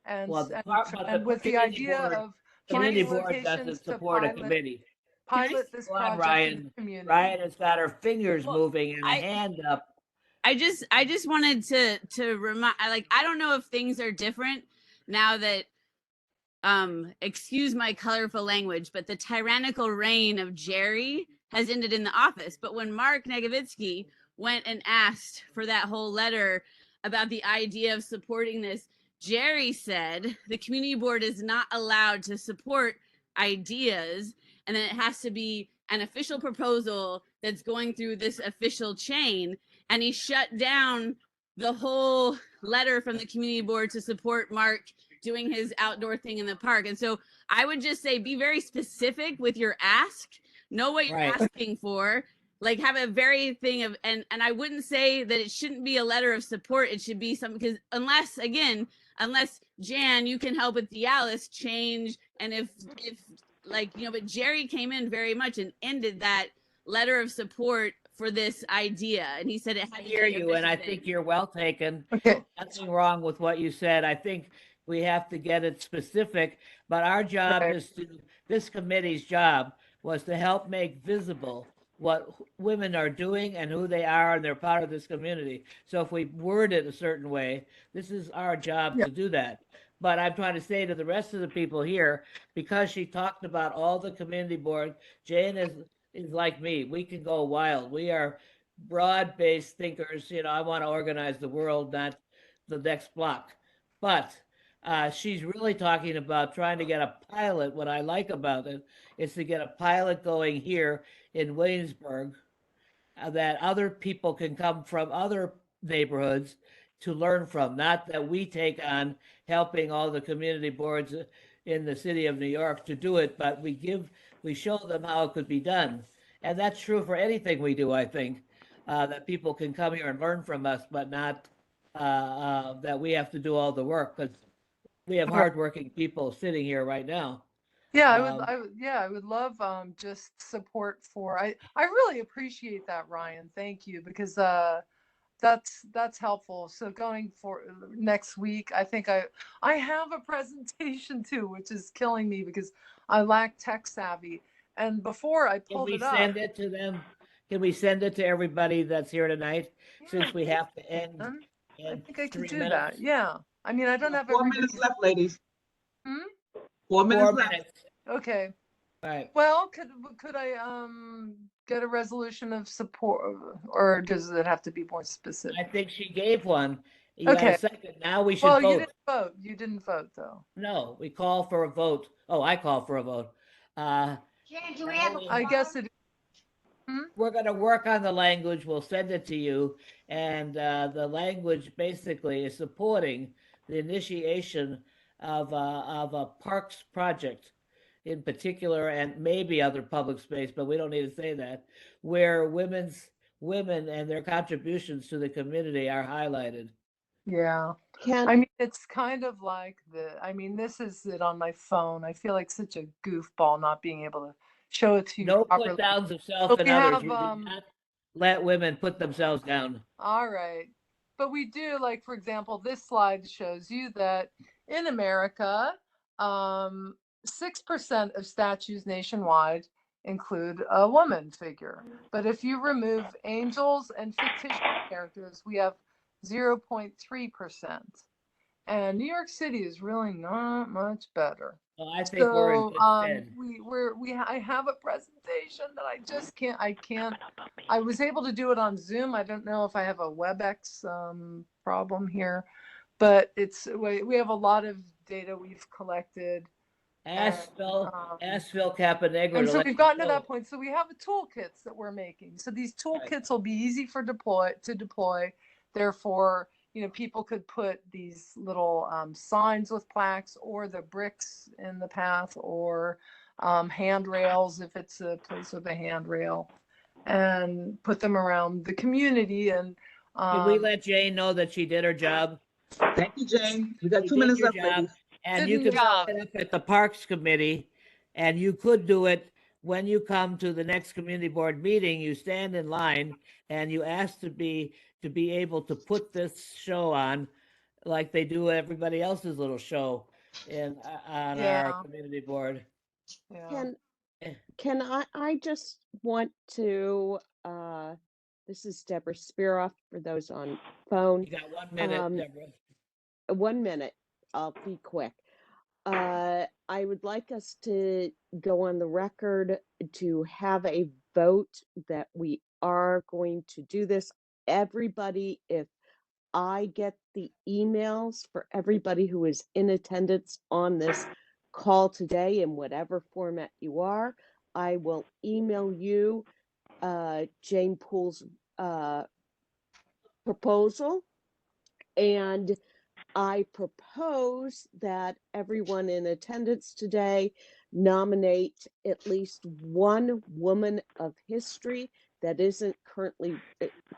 And, Well, the and, par- but and the with the community idea board- of community finding board doesn't locations to support a pilot, committee. pilot this Go on, project in Ryan. the community. Ryan has got her fingers Well, moving and a hand up. I just wanted to remind, I don't know if things are different now that excuse my colorful language, but the tyrannical reign of Jerry has ended in the office. But when Mark Nagovitsky went and asked for that whole letter about the idea of supporting this, Jerry said the community board is not allowed to support ideas, and then it has to be an official proposal that's going through this official chain. And he shut down the whole letter from the community board to support Mark doing his outdoor thing in the park. And so I would just say, be very specific with your ask, know what you're Right. asking for, like have a very thing of, and I wouldn't say that it shouldn't be a letter of support. It should be something, because unless Jan, you can help with Dialis change. And if like, but Jerry came in very much and ended that letter of support for this idea. And he said it I had to hear be you, and I official think thing. you're well taken. Okay. Nothing wrong with what you said. I think we have to get it specific, but our job Right. is to, this committee's job was to help make visible what women are doing and who they are, and they're part of this community. So if we word it a certain way, this is our job to do that. But I'm trying to say to the rest of the people here, because she talked about all the community board, Jane is like me. We can go wild. We are broad-based thinkers. I want to organize the world, not the next block. But she's really talking about trying to get a pilot. What I like about it is to get a pilot going here in Williamsburg that other people can come from other neighborhoods to learn from. Not that we take on helping all the community boards in the city of New York to do it, but we show them how it could be done. And that's true for anything we do, I think, that people can come here and learn from us, but not that we have to do all the work, because we have hardworking people sitting here right now. Yeah, Um, I would love just support for. I really appreciate that, Ryan. Thank you, because that's helpful. So going for next week, I think I have a presentation too, which is killing me because I lack tech savvy. And before I Can pulled we it up, send it to them? Can we send it to everybody that's here tonight, since we have to end I in think I could 3 do minutes? that. Yeah. I mean, I don't have 4 everybody. minutes left, ladies. Hmm? 4 minutes 4 left. minutes. Okay. Right. Well, could I get a resolution of support, or does it have to be more specific? I think she gave one. You got a Okay. second. Now we should Well, you vote. didn't vote. You didn't vote though. No, we call for a vote. Oh, I call for a vote. Jan, do we have a I guess quorum? it. We're going to work on the language. We'll send it to you. And the language basically is supporting the initiation of a parks project in particular, and maybe other public space, but we don't need to say that, where women and their contributions to the community are highlighted. Yeah. Can I mean, it's kind of like this is it on my phone. I feel like such a goofball not being able to show it to you No properly. put downs of self But and we others. have We do not let women put themselves down. all right. But we do, like, for example, this slide shows you that in America, 6% of statues nationwide include a woman figure. But if you remove angels and fictitious characters, we have 0.3%. And New York City is really not much better. Well, I think we're in good stead. I have a presentation that I was able to do it on Zoom. I don't know if I have a WebEx problem here, but we have a lot of data we've collected. Ask Phil Caponegro. And to so let we've you gotten to know. that point. So we have the toolkits that we're making. So these toolkits will be easy to deploy. Therefore, people could put these little signs with plaques, or the bricks in the path, or handrails if it's a place with a handrail, and put them around the community. And Can we let Jane know that she did her job? Thank you, Jane. We got You 2 did minutes your left, job, ladies. and you Didn't can job. set up at the Parks Committee, and you could do it when you come to the next community board meeting. You stand in line and you ask to be able to put this show on, like they do everybody else's little show on Yeah. our community board. Yeah. Can I just want to this is Deborah Spiroff for those on phone. You got 1 minute, Deborah. 1 minute. I'll be quick. I would like us to go on the record to have a vote that we are going to do this. Everybody, if I get the emails for everybody who is in attendance on this call today in whatever format you are, I will email you Jane Poole's proposal, and I propose that everyone in attendance today nominate at least one woman of history that isn't currently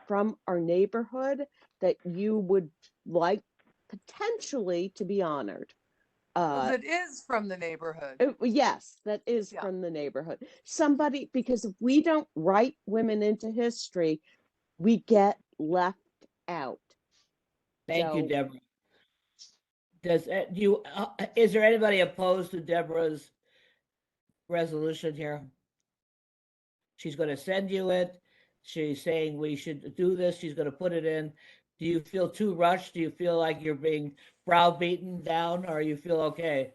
from our neighborhood that you would like potentially to be honored. That is from the neighborhood. Yes, that is Yeah. from the neighborhood. Somebody, because if we don't write women into history, we get left out. Thank you, So- Deborah. Is there anybody opposed to Deborah's resolution here? She's going to send you it. She's saying we should do this. She's going to put it in. Do you feel too rushed? Do you feel like you're being browbeaten down, or you feel okay?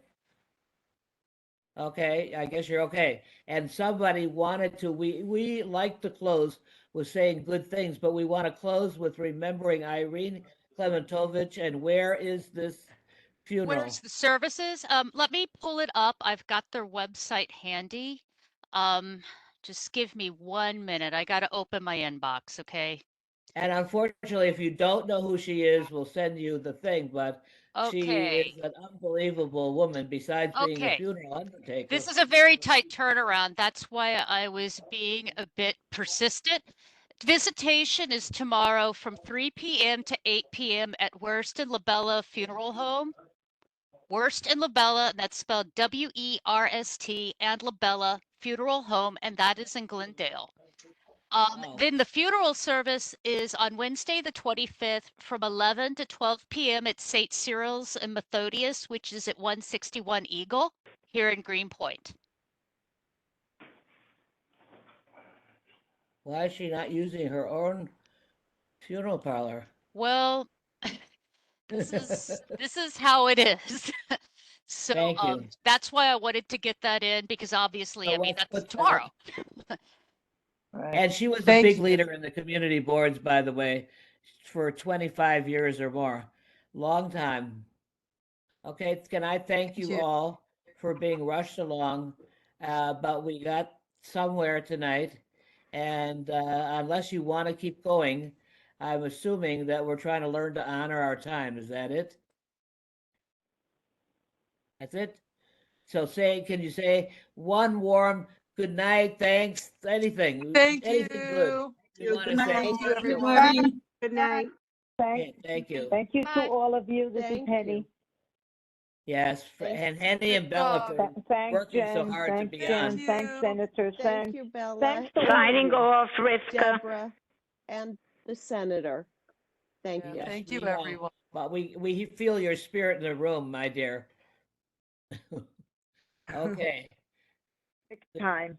Okay, I guess you're okay. And somebody wanted to, we like to close with saying good things, but we want to close with remembering Irene Klementovich. And where is this funeral? Where's the services? Let me pull it up. I've got their website handy. Just give me 1 minute. I got to open my inbox, okay? And unfortunately, if you don't know who she is, we'll send you the thing, but she Okay. is an unbelievable woman besides being a Okay. funeral undertaker. This is a very tight turnaround. That's why I was being a bit persistent. Visitation is tomorrow from 3 p.m. to 8 p.m. at Worst and Labella Funeral Home. Worst and Labella, that's spelled W-E-R-S-T, and Labella Funeral Home, and that is in Glendale. Wow. Then the funeral service is on Wednesday, the 25th, from 11 to 12 p.m. at St. Cyril's and Methodius, which is at 161 Eagle here in Greenpoint. Why is she not using her own funeral parlor? Well, this is how it is. So Thank you. that's why I wanted to get that in, because obviously, So I mean, let's that's put that- tomorrow. And she was a Thank big you. leader in the community boards, by the way, for 25 years or more. Long time. Okay, can I thank you you. all for being rushed along? But we got somewhere tonight. And unless you want to keep going, I'm assuming that we're trying to learn to honor our time. Is that it? That's it? So can you say one warm good night, thanks, anything? Thank anything good you. wanna Good say? night, Thank you, you. everyone. Good night. Okay, thank you. Thank you to Bye. all of you. This is Thank Penny. you. Yes, and Henny and Bella for Thanks, working so Jen. hard to Thanks, be Jen. on. Thanks, Senators. Thank you, Bella. Thanks to all of Signing you. off, Rivka. Deborah and the senator. Thank you. Yes, Thank you, we know. everyone. But we feel your spirit in the room, my dear. Okay. Next time.